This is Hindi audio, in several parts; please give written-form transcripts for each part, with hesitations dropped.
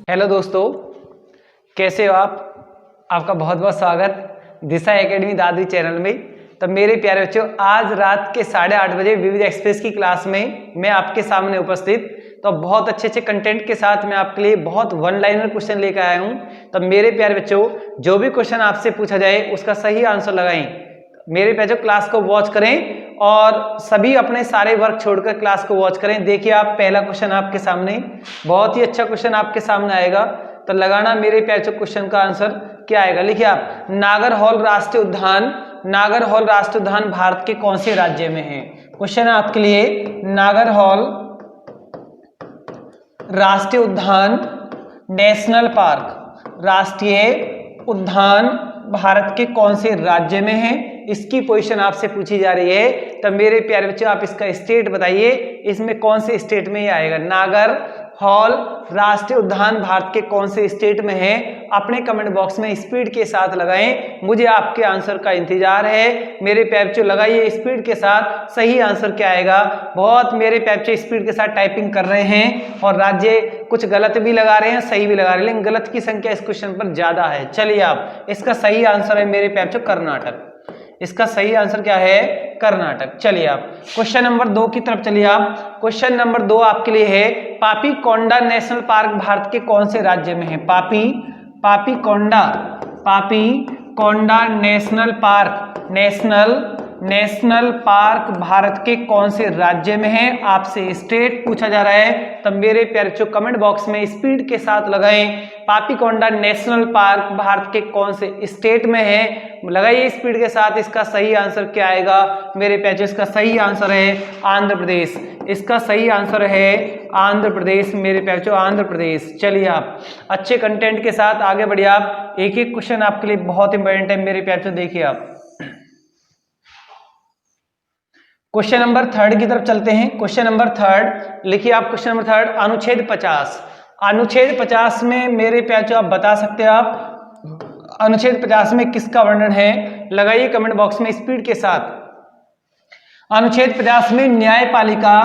हेलो दोस्तों, कैसे हो आप? आपका बहुत बहुत स्वागत दिशा एकेडमी दादरी चैनल में। तो मेरे प्यारे बच्चों, आज रात के 8:30 बजे विविध एक्सप्रेस की क्लास में मैं आपके सामने उपस्थित तो बहुत अच्छे कंटेंट के साथ मैं आपके लिए बहुत वन लाइनर क्वेश्चन लेकर आया हूं। तो मेरे प्यारे बच्चों, जो भी क्वेश्चन आपसे पूछा जाए उसका सही आंसर लगाएं। मेरे प्यारे बच्चों, क्लास को वॉच करें और सभी अपने सारे वर्क छोड़कर क्लास को वॉच करें। देखिए, आप पहला क्वेश्चन आपके सामने, बहुत ही अच्छा क्वेश्चन आपके सामने आएगा। तो लगाना मेरे प्यारे बच्चों क्वेश्चन का आंसर क्या आएगा। लिखिए आप, नागरहौल राष्ट्रीय उद्यान, नागरहौल राष्ट्रीय उद्यान भारत के कौन से राज्य में है? क्वेश्चन है आपके लिए, नागरहौल राष्ट्रीय उद्यान नेशनल पार्क, राष्ट्रीय उद्यान भारत के कौन से राज्य में है? इसकी पोजीशन आपसे पूछी जा रही है। तो मेरे प्यारे बच्चों, आप इसका स्टेट बताइए, इसमें कौन से स्टेट में ये आएगा। नागरहौल राष्ट्रीय उद्यान भारत के कौन से स्टेट में है? अपने कमेंट बॉक्स में स्पीड के साथ लगाएं, मुझे आपके आंसर का इंतजार है। मेरे प्यारे बच्चों, लगाइए स्पीड के साथ, सही आंसर क्या आएगा। बहुत मेरे प्यारे बच्चों स्पीड के साथ टाइपिंग कर रहे हैं और राज्य कुछ गलत भी लगा रहे हैं, सही भी लगा रहे हैं, लेकिन गलत की संख्या इस क्वेश्चन पर ज्यादा है। चलिए, आप इसका सही आंसर है मेरे प्यारे बच्चों कर्नाटक। इसका सही आंसर क्या है? कर्नाटक। चलिए, आप क्वेश्चन नंबर 2 की तरफ चलिए। आप क्वेश्चन नंबर 2 आपके लिए है, पापीकोंडा नेशनल पार्क भारत के कौन से राज्य में है? Papikonda national park, national park Bharat के कौन से राज्य में है? आपसे स्टेट पूछा जा रहा है। तब मेरे प्यारे बच्चों कमेंट बॉक्स में स्पीड के साथ लगाएं, पापीकोंडा नेशनल पार्क भारत के कौन से स्टेट में है? लगाइए स्पीड के साथ। इसका सही आंसर क्या आएगा मेरे प्यारे? इसका सही आंसर है आंध्र प्रदेश। इसका सही आंसर है आंध्र प्रदेश मेरे प्यारे, आंध्र प्रदेश। चलिए, आप अच्छे कंटेंट के साथ आगे बढ़िए। आप एक एक क्वेश्चन आपके लिए बहुत इंपॉर्टेंट है मेरे प्यारे। देखिए, आप क्वेश्चन नंबर 3 की तरफ चलते हैं। क्वेश्चन नंबर 3 लिखिए आप। क्वेश्चन नंबर 3, अनुच्छेद 50। अनुच्छेद 50 में मेरे प्यारे आप बता सकते हैं, आप अनुच्छेद 50 में किसका वर्णन है? लगाइए कमेंट बॉक्स में स्पीड के साथ। अनुच्छेद 50 में न्यायपालिका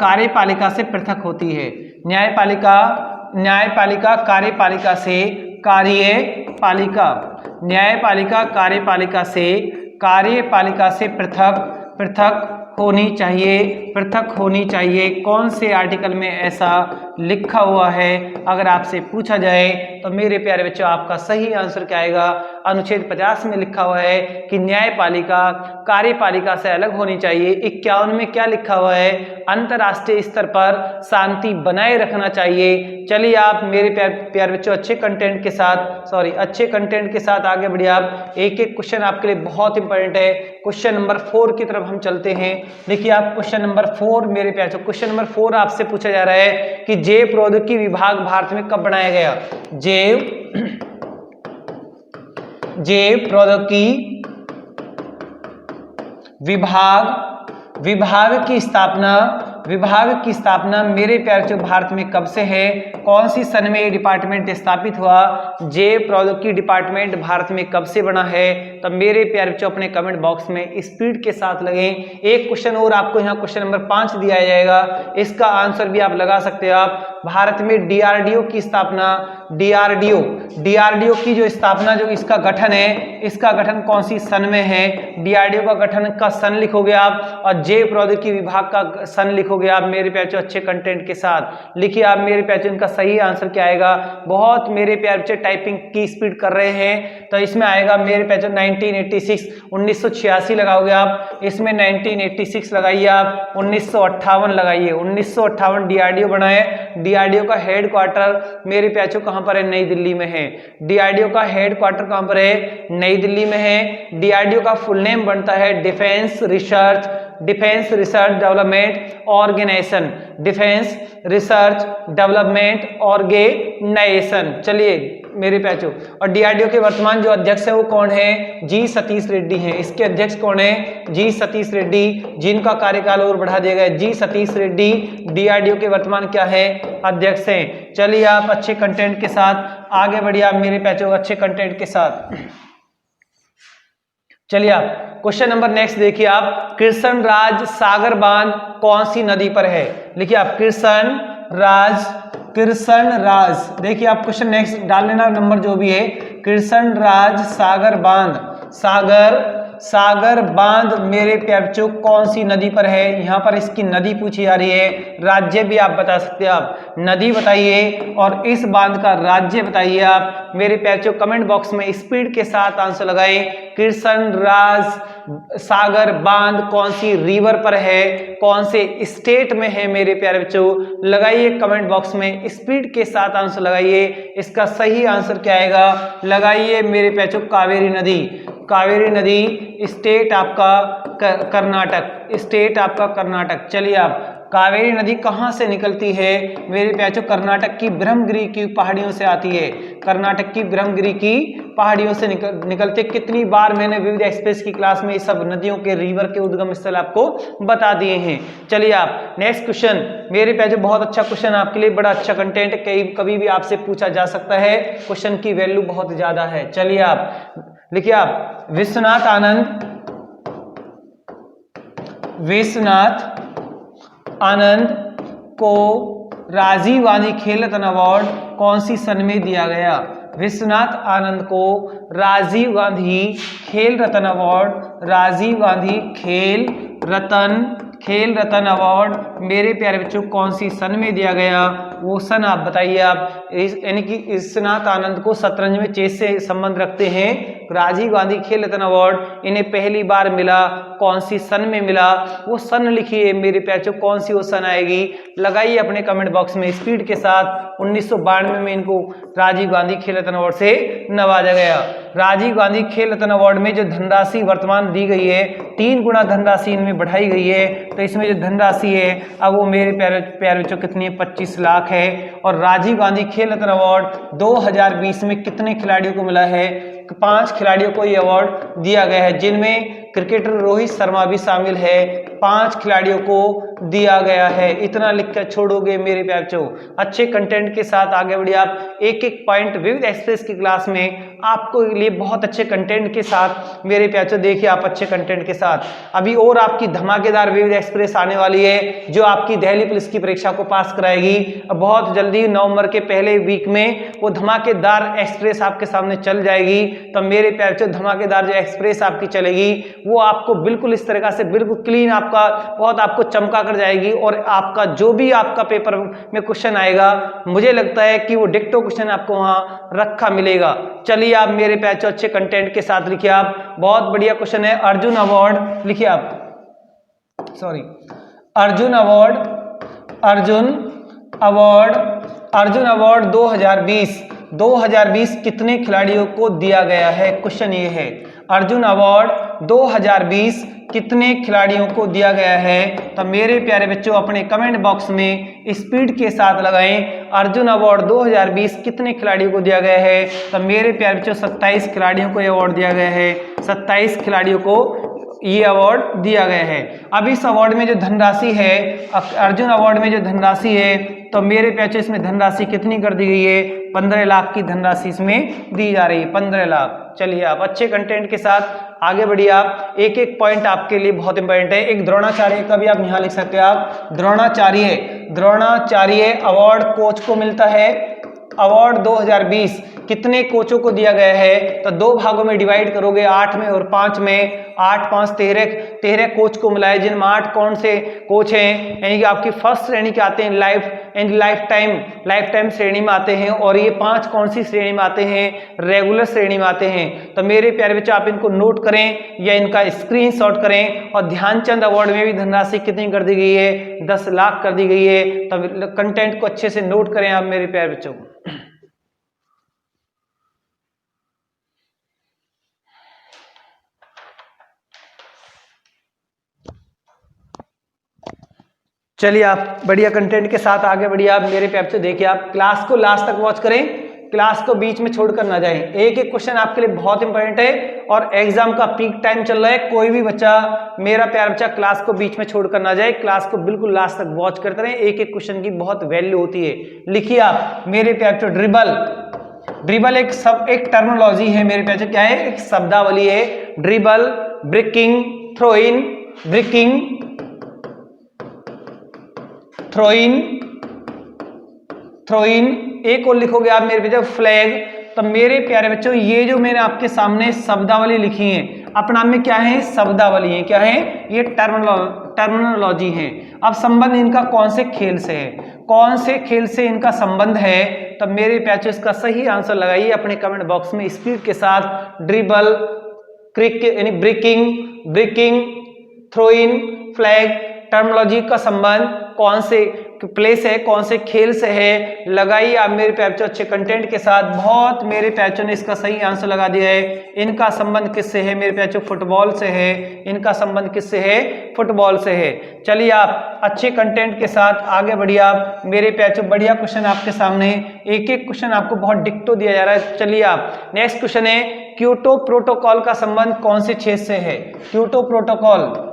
कार्यपालिका से पृथक होती है। न्यायपालिका कार्यपालिका से कार्यपालिका से पृथक होनी चाहिए। कौन से आर्टिकल में ऐसा लिखा हुआ है? अगर आपसे पूछा जाए तो मेरे प्यारे बच्चों, आपका सही आंसर क्या आएगा? अनुच्छेद 50 में लिखा हुआ है कि न्यायपालिका कार्यपालिका से अलग होनी चाहिए। 51 में क्या लिखा हुआ है? अंतरराष्ट्रीय स्तर पर शांति बनाए रखना चाहिए। चलिए, आप मेरे प्यारे बच्चों अच्छे कंटेंट के साथ आगे बढ़िए। आप एक एक क्वेश्चन आपके लिए बहुत इंपॉर्टेंट है। क्वेश्चन नंबर 4 की तरफ हम चलते हैं। देखिए आप, क्वेश्चन नंबर 4 मेरे प्यारे, क्वेश्चन नंबर 4 आपसे पूछा जा रहा है कि जैव प्रौद्योगिकी विभाग भारत में कब बनाया गया? जैव प्रौद्योगिकी विभाग की स्थापना मेरे प्यारे भारत में कब से है? कौन सी सन में ये डिपार्टमेंट स्थापित हुआ? जैव प्रौद्योगिकी डिपार्टमेंट भारत में कब से बना है? तब मेरे प्यारे बच्चों अपने कमेंट बॉक्स में स्पीड के साथ लगें। एक क्वेश्चन और आपको यहाँ क्वेश्चन नंबर 5 दिया जाएगा, इसका आंसर भी आप लगा सकते हो। आप भारत में डीआरडीओ की स्थापना, डीआरडीओ की जो स्थापना, जो इसका गठन है, इसका गठन कौन सी सन में है? डीआरडीओ का गठन का सन लिखोगे आप, और जैव प्रौद्योगिकी विभाग का सन लिखोगे आप मेरे प्यारे अच्छे कंटेंट के साथ। लिखिए आप मेरे प्यारे, इनका सही आंसर क्या आएगा? बहुत मेरे प्यारे टाइपिंग की स्पीड कर रहे हैं, तो इसमें आएगा मेरे प्यारे 1986, 1986 लगाओगे आप। इसमें 1986 लगाइए आप, 1958 लगाइए। 1958 डीआरडीओ बनाए। डीआरडीओ का हेड क्वार्टर मेरे प्यारे कहां पर है? नई दिल्ली में है। डीआरडीओ का हेड क्वार्टर कहां पर है? नई दिल्ली में है। डीआरडीओ का फुल नेम बनता है defence research development organisation, defence research development organisation. चलिए मेरे प्याचो, और डीआरडीओ के वर्तमान जो अध्यक्ष है वो कौन है? जी सतीश रेड्डी हैं। इसके अध्यक्ष कौन है? जी सतीश रेड्डी, जिनका कार्यकाल और बढ़ा दिया गया। जी सतीश रेड्डी डीआरडीओ के वर्तमान क्या है? अध्यक्ष हैं। चलिए आप अच्छे कंटेंट के साथ आगे बढ़िए। आप मेरे प्याचो अच्छे कंटेंट के साथ चलिए। आप क्वेश्चन नंबर नेक्स्ट देखिए आप, कृष्णराज सागर बांध कौन सी नदी पर है? लिखिए आप, कृष्णराज राज, कृष्ण राज। देखिए आप क्वेश्चन नेक्स्ट डाल लेना नंबर जो भी है। कृष्ण राज सागर बांध, सागर बांध मेरे प्यारे बच्चों कौन सी नदी पर है? यहाँ पर इसकी नदी पूछी जा रही है, राज्य भी आप बता सकते हैं। आप नदी बताइए और इस बांध का राज्य बताइए। आप मेरे प्यारे बच्चों कमेंट बॉक्स में स्पीड के साथ आंसर लगाएं। कृष्ण राज सागर बांध कौन सी रिवर पर है, कौन से स्टेट में है? मेरे प्यारे बच्चों लगाइए कमेंट बॉक्स में, स्पीड के साथ आंसर लगाइए। इसका सही आंसर क्या आएगा? लगाइए मेरे प्यारे बच्चों कावेरी नदी, कावेरी नदी स्टेट आपका कर्नाटक, स्टेट आपका कर्नाटक। चलिए आप कावेरी नदी कहां से निकलती है? मेरे प्यारे कर्नाटक की ब्रह्मगिरी की पहाड़ियों से आती है, कर्नाटक की ब्रह्मगिरी की पहाड़ियों से निकलते। कितनी बार मैंने विविध एक्सप्रेस की क्लास में इस सब नदियों के रिवर के उद्गम स्थल आपको बता दिए हैं। चलिए आप नेक्स्ट क्वेश्चन, मेरे प्यारे बहुत अच्छा क्वेश्चन आपके लिए, बड़ा अच्छा कंटेंट, कभी भी आपसे पूछा जा सकता है, क्वेश्चन की वैल्यू बहुत ज्यादा है। चलिए आप लिखिए, आप विश्वनाथ आनंद को राजीव गांधी खेल रत्न अवार्ड कौन सी सन में दिया गया? विश्वनाथ आनंद को राजीव गांधी खेल रत्न अवार्ड, राजीव गांधी खेल रत्न अवार्ड मेरे प्यारे बच्चों कौन सी सन में दिया गया? वो सन आप बताइए। आप यानी कि विश्वनाथ आनंद को शतरंज में चेस से संबंध रखते हैं। राजीव गांधी खेल रत्न अवार्ड इन्हें पहली बार मिला, कौन सी सन में मिला? वो सन लिखिए मेरे प्यारे बच्चों, कौन सी वो सन आएगी? लगाइए अपने कमेंट बॉक्स में स्पीड के साथ। 1992 में इनको राजीव गांधी खेल रत्न अवार्ड से नवाजा गया। राजीव गांधी खेल रत्न अवार्ड में जो धनराशि वर्तमान दी गई है, 3 गुना धनराशि इनमें बढ़ाई गई है। तो इसमें जो धनराशि है अब वो मेरे प्यारे बच्चों कितनी है? 25 लाख है। और राजीव गांधी खेल रत्न अवार्ड 2020 में कितने खिलाड़ियों को मिला है? 5 खिलाड़ियों को ये अवार्ड दिया गया है, जिनमें क्रिकेटर रोहित शर्मा भी शामिल है। 5 खिलाड़ियों को दिया गया है। इतना लिखकर छोड़ोगे मेरे प्यारे बच्चों? अच्छे कंटेंट के साथ आगे बढ़िए आप। एक एक पॉइंट विविध एक्सप्रेस की क्लास में आपको लिए बहुत अच्छे कंटेंट के साथ मेरे प्यारे बच्चों, देखिए आप अच्छे कंटेंट के साथ अभी और आपकी धमाकेदार विविध एक्सप्रेस आने वाली है, जो आपकी दिल्ली पुलिस की परीक्षा को पास कराएगी। बहुत जल्दी नवंबर के पहले वीक में वो धमाकेदार एक्सप्रेस आपके सामने चल जाएगी। तो मेरे प्यारे बच्चों धमाकेदार जो एक्सप्रेस आपकी चलेगी वो आपको बिल्कुल इस तरीका से बिल्कुल क्लीन आपका बहुत आपको चमका कर जाएगी। और आपका जो भी आपका पेपर में क्वेश्चन आएगा, मुझे लगता है कि वो डिक्टो क्वेश्चन आपको वहां रखा मिलेगा। चलिए आप मेरे प्यारे बच्चों अच्छे कंटेंट के साथ लिखिए। आप बहुत बढ़िया क्वेश्चन है। अर्जुन अवार्ड लिखिए आप, सॉरी अर्जुन अवार्ड 2020 कितने खिलाड़ियों को दिया गया है? क्वेश्चन ये है, अर्जुन अवार्ड 2020 कितने खिलाड़ियों को दिया गया है? तो मेरे प्यारे बच्चों अपने कमेंट बॉक्स में स्पीड के साथ लगाएं। अर्जुन अवार्ड 2020 कितने खिलाड़ियों को दिया गया है? तो मेरे प्यारे बच्चों 27 खिलाड़ियों को ये अवार्ड दिया गया है। 27 खिलाड़ियों को ये अवार्ड दिया गया है। अब इस अवार्ड में जो धनराशि है, अर्जुन अवार्ड में जो धनराशि है, तो मेरे प्यारे इसमें धनराशि कितनी कर दी गई है? 15 लाख की धनराशि इसमें दी जा रही है, 15 लाख। चलिए आप अच्छे कंटेंट के साथ आगे बढ़िए। आप एक एक पॉइंट आपके लिए बहुत इंपॉर्टेंट है। एक द्रोणाचार्य का भी आप यहाँ लिख सकते हैं। आप द्रोणाचार्य अवार्ड कोच को मिलता है। अवार्ड 2020 कितने कोचों को दिया गया है? तो 2 भागों में डिवाइड करोगे, 8 में और 5 में। 8 5 13 कोच को मिला है, जिनमें 8 कौन से कोच हैं? यानी कि आपकी फर्स्ट श्रेणी के आते हैं, लाइफ टाइम श्रेणी में आते हैं। और ये 5 कौन सी श्रेणी में आते हैं? रेगुलर श्रेणी में आते हैं। तो मेरे प्यारे बच्चे आप इनको नोट करें या इनका स्क्रीनशॉट करें। और ध्यानचंद अवार्ड में भी धनराशि कितनी कर दी गई है? 10 लाख कर दी गई है। तो कंटेंट को अच्छे से नोट करें आप मेरे प्यारे बच्चों। चलिए आप बढ़िया कंटेंट के साथ आगे बढ़िए। आप मेरे प्यार से देखिए, आप क्लास को लास्ट तक वॉच करें, क्लास को बीच में छोड़कर ना जाएं। एक एक क्वेश्चन आपके लिए बहुत इंपॉर्टेंट है और एग्जाम का पीक टाइम चल रहा है। कोई भी बच्चा, मेरा प्यार बच्चा, क्लास को बीच में छोड़कर ना जाए, क्लास को बिल्कुल लास्ट तक वॉच करते रहें। एक एक क्वेश्चन की बहुत वैल्यू होती है। लिखिए आप मेरे प्यार बच्चों, ड्रिबल एक टर्मिनोलॉजी है मेरे प्यार बच्चों। क्या है? एक शब्दावली है। Dribble, breaking, throw in, throw-in, एक और लिखोगे आप मेरे बच्चों फ्लैग। तो मेरे प्यारे बच्चों ये जो मैंने आपके सामने शब्दावली लिखी है अपने नाम में क्या है, शब्दावली है, क्या है ये, टर्मिनोलॉजी है। अब संबंध इनका कौन से खेल से है, कौन से खेल से इनका संबंध है, तो मेरे प्यारे बच्चों इसका सही आंसर लगाइए अपने कमेंट बॉक्स में स्पीड के साथ। ड्रिबल, क्रिक यानी ब्रेकिंग, थ्रोइन, फ्लैग, टर्मिनोलॉजी का संबंध कौन से प्लेस है, कौन से खेल से है, लगाइए आप मेरे प्यारे बच्चों अच्छे कंटेंट के साथ। बहुत मेरे प्यारे बच्चों ने इसका सही आंसर लगा दिया है। इनका संबंध किससे है मेरे प्यारे बच्चों, फुटबॉल से है। इनका संबंध किससे है, फुटबॉल से है। चलिए आप अच्छे कंटेंट के साथ आगे बढ़िए आप मेरे प्यारे बच्चों। बढ़िया क्वेश्चन आपके सामने, एक एक क्वेश्चन आपको बहुत डिक्टो दिया जा रहा है। चलिए आप नेक्स्ट क्वेश्चन है, क्योटो प्रोटोकॉल का संबंध कौन से क्षेत्र से है। क्योटो प्रोटोकॉल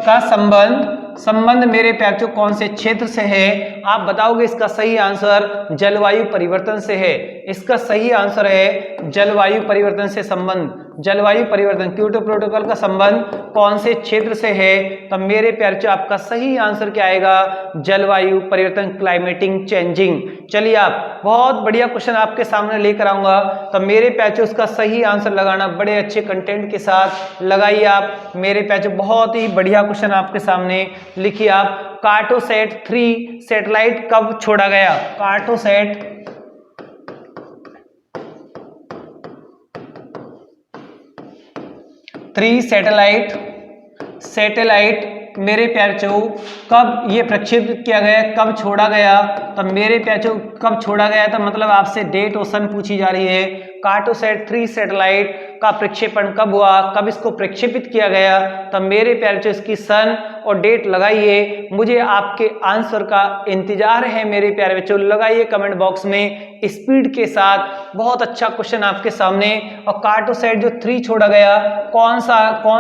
का संबंध मेरे प्यारे बच्चों कौन से क्षेत्र से है, आप बताओगे इसका सही आंसर जलवायु परिवर्तन से है। इसका सही आंसर है जलवायु परिवर्तन से संबंध, जलवायु परिवर्तन। क्योटो प्रोटोकॉल का संबंध कौन से क्षेत्र से है, तो मेरे प्यारे बच्चों आपका सही आंसर क्या आएगा, जलवायु परिवर्तन, क्लाइमेटिंग चेंजिंग। चलिए आप बहुत बढ़िया क्वेश्चन आपके सामने लेकर आऊंगा, तो मेरे प्यारे बच्चों उसका सही आंसर लगाना बड़े अच्छे कंटेंट के साथ लगाइए आप मेरे प्यारे बच्चों। बहुत ही बढ़िया क्वेश्चन आपके सामने लिखिए आप। कार्टोसैट 3 सैटेलाइट कब छोड़ा गया। कार्टोसैट 3 सैटेलाइट मेरे प्यारे बच्चों कब ये प्रक्षेपित किया गया, कब छोड़ा गया, तो मेरे प्यारे बच्चों कब छोड़ा गया, तो मतलब आपसे डेट और सन पूछी जा रही है। कार्टोसैट 3 सैटेलाइट का प्रक्षेपण कब हुआ, कब इसको प्रक्षेपित किया गया, तो मेरे प्यारे बच्चों इसकी सन और डेट लगाइए। मुझे आपके आंसर का इंतजार है मेरे प्यारे बच्चों, लगाइए कमेंट बॉक्स में स्पीड के साथ। बहुत अच्छा क्वेश्चन आपके सामने। और कार्टोसैट जो 3 छोड़ा गया, कौन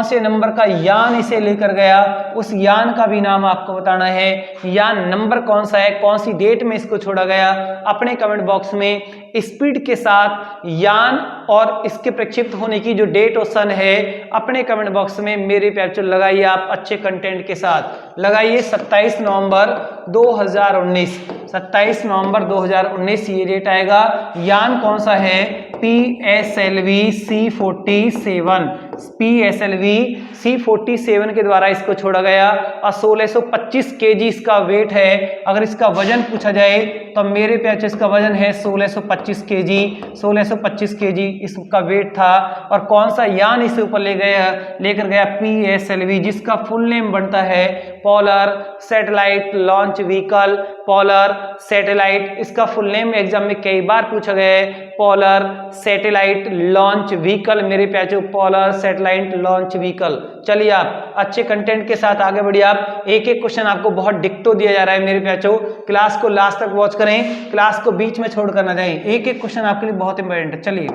से नंबर का यान इसे लेकर गया, उस यान का भी नाम आपको बताना है। यान नंबर कौन सा है, कौन सी डेट में इसको छोड़ा गया, अपने कमेंट बॉक्स में स्पीड के साथ यान और इसके प्रक्षेपित होने की जो डेट और सन है अपने कमेंट बॉक्स में मेरे प्यारे बच्चों लगाइए आप अच्छे कंटेंट के साथ। लगाइए 27 नवंबर 2019, 27 नवंबर 2019 ये डेट आएगा। यान कौन सा है, PSLV C47, PSLV C47 के द्वारा इसको छोड़ा गया और 1625 kg इसका वेट है। अगर इसका वजन पूछा जाए तो मेरे प्यारे इसका वजन है 1625 kg, 1625 kg इसका वेट था। और कौन सा यान इसे ऊपर लेकर गया, PSLV, जिसका फुल नेम बनता है polar satellite launch vehicle. Polar satellite, इसका फुल नेम एग्जाम में कई बार पूछा गया है, पोलर सैटेलाइट लॉन्च व्हीकल मेरे प्यारे, पोलर सैटेलाइट लॉन्च व्हीकल। चलिए आप अच्छे कंटेंट के साथ आगे बढ़िए आप। एक एक क्वेश्चन आपको बहुत डिक्टो दिया जा रहा है मेरे प्यारे। क्लास को लास्ट तक वॉच करें, क्लास को बीच में छोड़कर ना जाएं, एक एक क्वेश्चन आपके लिए बहुत इंपॉर्टेंट है। चलिए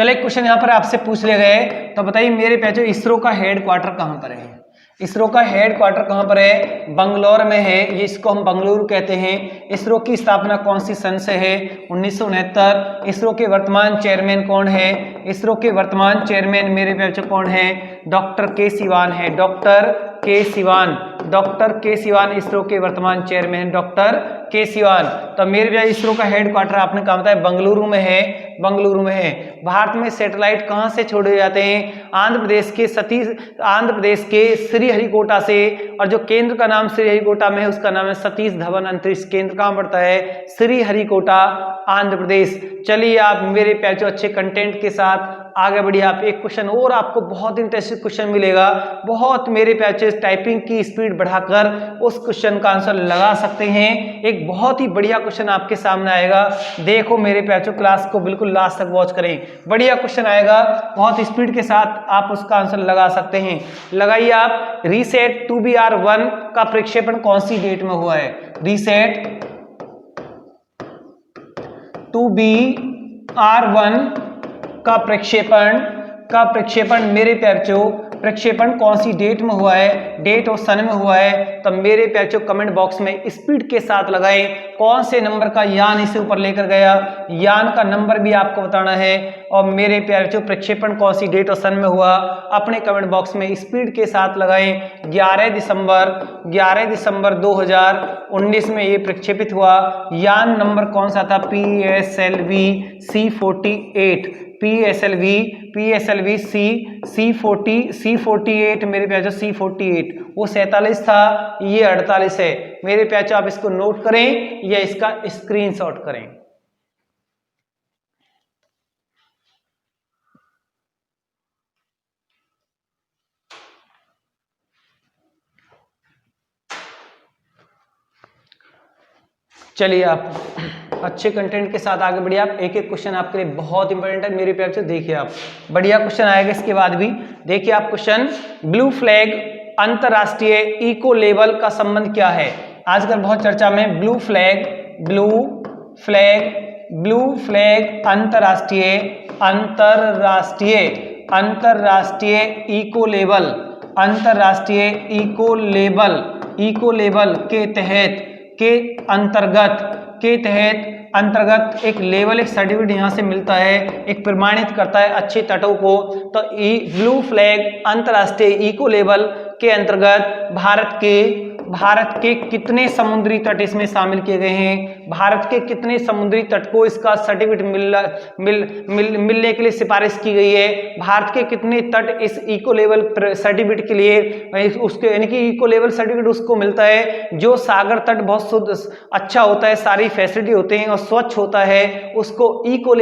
एक क्वेश्चन यहाँ पर आपसे पूछ लिए गए, तो बताइए मेरे प्यारे इसरो का हेडक्वार्टर कहाँ पर है। इसरो का हेडक्वार्टर कहाँ पर है, बंगलौर में है, ये इसको हम बंगलुरु कहते हैं। इसरो की स्थापना कौन सी सन से है, 1969। इसरो के वर्तमान चेयरमैन कौन है, इसरो के वर्तमान चेयरमैन मेरे प्यारे कौन है, डॉक्टर के सिवान है, डॉक्टर के सिवान इसरो के वर्तमान चेयरमैन डॉक्टर के सिवान। तो मेरे प्यारे इसरो का हेडक्वार्टर आपने कहा बताया बंगलुरु में है, बंगलुरु में है। भारत में सैटेलाइट कहाँ से छोड़े जाते हैं, आंध्र प्रदेश के श्रीहरिकोटा से, और जो केंद्र का नाम श्रीहरिकोटा में है उसका नाम है सतीश धवन अंतरिक्ष केंद्र। कहाँ पड़ता है, श्रीहरिकोटा, आंध्र प्रदेश। चलिए आप मेरे प्यारे अच्छे कंटेंट के साथ आगे बढ़िए आप। एक क्वेश्चन और आपको बहुत इंटरेस्टिंग क्वेश्चन मिलेगा, बहुत मेरे प्यारे टाइपिंग की स्पीड बढ़ाकर उस क्वेश्चन का आंसर लगा सकते हैं। एक बहुत ही बढ़िया क्वेश्चन आपके सामने आएगा, देखो मेरे प्यारे क्लास को बिल्कुल लास्ट तक वॉच करें। बढ़िया क्वेश्चन आएगा, बहुत स्पीड के साथ आप उसका आंसर लगा सकते हैं। लगाइए आप, रीसेट 2BR1 का प्रक्षेपण कौन सी डेट में हुआ है, रीसेट 2BR1 का प्रक्षेपण मेरे प्यारे प्रक्षेपण कौन सी डेट में हुआ है, डेट और सन में हुआ है, तो मेरे प्यारे बच्चों कमेंट बॉक्स में स्पीड के साथ लगाएं। कौन से नंबर का यान इसे ऊपर लेकर गया, यान का नंबर भी आपको बताना है। और मेरे प्यारे बच्चों प्रक्षेपण कौन सी डेट और सन में हुआ, अपने कमेंट बॉक्स में स्पीड के साथ लगाएं। 11 दिसंबर 2019 में ये प्रक्षेपित हुआ। यान नंबर कौन सा था, PSLV C48, PSLV C48 मेरे प्यारे C48, वो 47 था, ये 48 है। मेरे प्यारे आप इसको नोट करें या इसका स्क्रीनशॉट करें। चलिए आप अच्छे कंटेंट के साथ आगे बढ़िए। आप एक एक क्वेश्चन आपके लिए बहुत इंपॉर्टेंट है मेरे प्यार से। देखिए आप बढ़िया क्वेश्चन आएगा इसके बाद भी। देखिए आप क्वेश्चन, ब्लू फ्लैग अंतरराष्ट्रीय इको लेवल का संबंध क्या है। आजकल बहुत चर्चा में ब्लू फ्लैग अंतरराष्ट्रीय इको लेवल के अंतर्गत एक लेवल, एक सर्टिफिकेट यहाँ से मिलता है, एक प्रमाणित करता है अच्छे तटों को। तो ब्लू फ्लैग अंतर्राष्ट्रीय इको लेवल के अंतर्गत भारत के कितने समुद्री तट इसमें शामिल किए गए हैं, भारत के कितने समुद्री तट को इसका सर्टिफिकेट मिलने के लिए सिफारिश की गई है, भारत के कितने तट इस इको लेवल सर्टिफिकेट के लिए उसके यानी कि इको लेवल सर्टिफिकेट उसको मिलता है जो सागर तट बहुत शुद्ध अच्छा होता है, सारी फैसिलिटी होते हैं और स्वच्छ होता है, उसको इको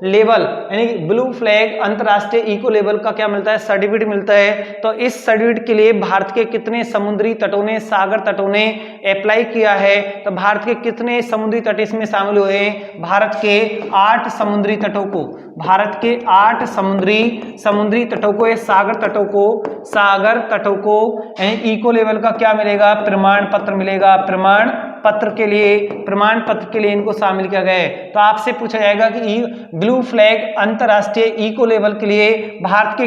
लेवल यानी ब्लू फ्लैग अंतरराष्ट्रीय इको लेवल का क्या मिलता है, सर्टिफिकेट मिलता है। तो इस सर्टिफिकेट के लिए भारत के कितने समुद्री तटों ने, सागर तटों ने अप्लाई किया है। तो भारत के कितने समुद्री तट इसमें शामिल हुए हैं, भारत के 8 समुद्री तटों को, भारत के 8 समुद्री तटों को, सागर तटों को इको लेवल का क्या मिलेगा, प्रमाण पत्र मिलेगा। प्रमाण पत्र के लिए इनको शामिल किया गया है। तो आपसे पूछा जाएगा कि ब्लू फ्लैग अंतरराष्ट्रीय इको लेवल के लिए भारत के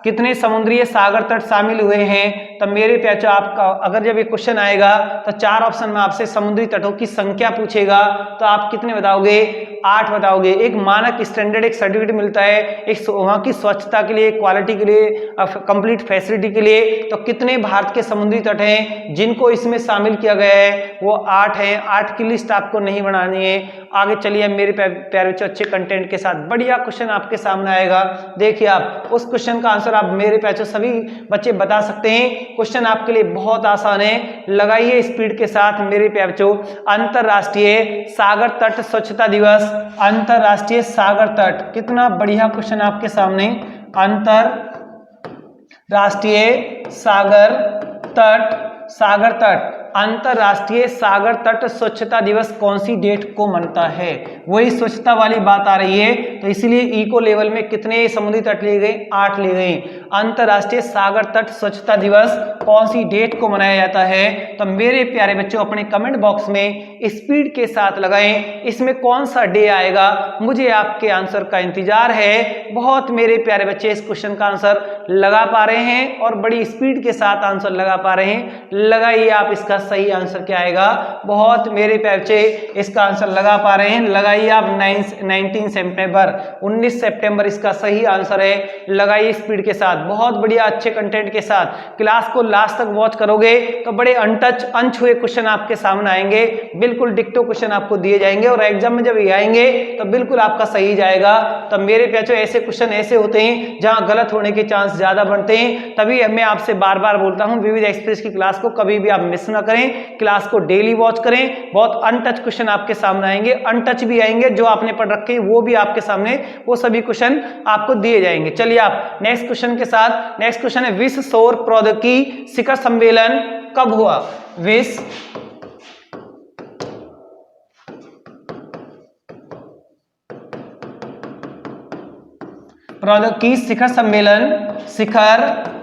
कितने समुद्री सागर तट शामिल हुए हैं। तो मेरे प्यारे आपका अगर जब ये क्वेश्चन आएगा तो 4 ऑप्शन में आपसे समुद्री तटों की संख्या पूछेगा तो आप कितने बताओगे, 8 बताओगे। एक मानक स्टैंडर्ड एक सर्टिफिकेट मिलता है एक वहां की स्वच्छता के लिए, क्वालिटी के लिए, कंप्लीट फैसिलिटी के लिए। तो कितने भारत के समुद्री तट हैं जिनको इसमें शामिल किया गया है, वो 8 है। 8 की लिस्ट आपको नहीं बनानी है। आगे चलिए मेरे प्यारे बच्चों अच्छे कंटेंट के साथ बढ़िया क्वेश्चन आपके सामने आएगा। देखिए आप उस क्वेश्चन का आंसर आप मेरे प्यारे सभी बच्चे बता सकते हैं। क्वेश्चन आपके लिए बहुत आसान है, लगाइए स्पीड के साथ मेरे प्यारे बच्चों। अंतरराष्ट्रीय सागर तट स्वच्छता दिवस, अंतरराष्ट्रीय सागर तट, कितना बढ़िया क्वेश्चन आपके सामने। अंतरराष्ट्रीय सागर तट अंतरराष्ट्रीय सागर तट स्वच्छता दिवस कौन सी डेट को मनता है, वही स्वच्छता वाली बात आ रही है। तो इसलिए इको लेवल में कितने समुद्री तट लिए गए, 8 लिए गए। अंतरराष्ट्रीय सागर तट स्वच्छता दिवस कौन सी डेट को मनाया जाता है। तो मेरे प्यारे बच्चों अपने कमेंट बॉक्स में स्पीड के साथ लगाएं, इसमें कौन सा डे आएगा, मुझे आपके आंसर का इंतजार है। बहुत मेरे प्यारे बच्चे इस क्वेश्चन का आंसर लगा पा रहे हैं और बड़ी स्पीड के साथ आंसर लगा पा रहे हैं। लगाइए आप इसका सही आंसर क्या आएगा। बहुत मेरे प्यारे बच्चे इसका आंसर लगा पा रहे हैं, लगाइए आप 19 सितंबर इसका सही आंसर है। लगाइए स्पीड के साथ, बहुत बढ़िया अच्छे कंटेंट के साथ क्लास को लास्ट तक वॉच करोगे तो बड़े अनछुए क्वेश्चन आपके सामने आएंगे, बिल्कुल डिक्टो क्वेश्चन आपको दिए जाएंगे और एग्जाम में जब ये आएंगे तो बिल्कुल आपका सही जाएगा। तो मेरे प्यारे ऐसे क्वेश्चन ऐसे होते हैं जहां गलत होने के चांस ज्यादा बढ़ते हैं। तभी मैं आपसे बार बार बोलता हूं विविध एक्सप्रेस की क्लास को कभी भी आप मिस ना करें, क्लास को डेली वॉच करें। बहुत अनटच क्वेश्चन आपके सामने आएंगे, अनटच भी आएंगे, जो आपने पढ़ रखे हैं वो भी आपके सामने, वो सभी क्वेश्चन आपको दिए जाएंगे। चलिए आप नेक्स्ट क्वेश्चन के साथ। नेक्स्ट क्वेश्चन है विश्व सौर प्रौद्योगिकी शिखर सम्मेलन कब हुआ। विश्व प्रौद्योगिकी शिखर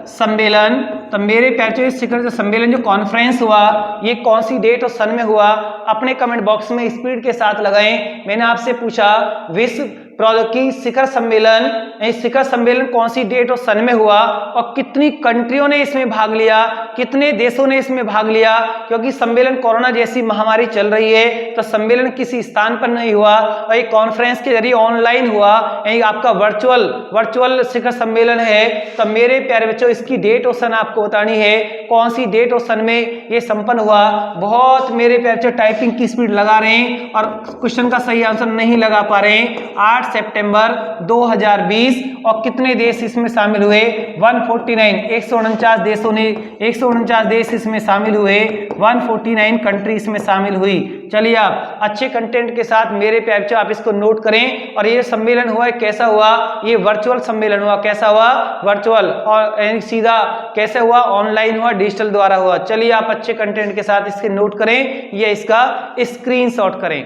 सम्मेलन। तो मेरे प्यारे शिखर सम्मेलन जो कॉन्फ्रेंस हुआ ये कौन सी डेट और सन में हुआ, अपने कमेंट बॉक्स में स्पीड के साथ लगाएं। मैंने आपसे पूछा विश्व प्रौद्योगिकी शिखर सम्मेलन, इस शिखर सम्मेलन कौन सी डेट और सन में हुआ और कितनी कंट्रियों ने इसमें भाग लिया, कितने देशों ने इसमें भाग लिया, क्योंकि सम्मेलन कोरोना जैसी महामारी चल रही है तो सम्मेलन किसी स्थान पर नहीं हुआ और एक कॉन्फ्रेंस के जरिए ऑनलाइन हुआ, यानी आपका वर्चुअल शिखर सम्मेलन है। तो मेरे प्यारे बच्चों इसकी डेट और सन आपको बतानी है, कौन सी डेट और सन में ये संपन्न हुआ। बहुत मेरे प्यारे बच्चों टाइपिंग की स्पीड लगा रहे हैं और क्वेश्चन का सही आंसर नहीं लगा पा रहे हैं। 8 सितंबर 2020 और कितने देश इसमें शामिल हुए, 149, 149 देशों ने, 149 देश इसमें शामिल हुए, 149 कंट्री इसमें शामिल हुई। चलिए आप अच्छे कंटेंट के साथ मेरे प्यारे बच्चों आप इसको नोट करें। और ये सम्मेलन हुआ कैसा हुआ, ये वर्चुअल सम्मेलन हुआ, कैसा हुआ, वर्चुअल, और सीधा कैसे हुआ, ऑनलाइन हुआ, डिजिटल द्वारा हुआ। चलिए आप अच्छे कंटेंट के साथ इसके नोट करें या इसका स्क्रीनशॉट करें।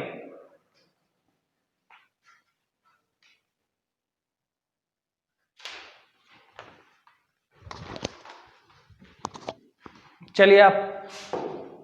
चलिए आप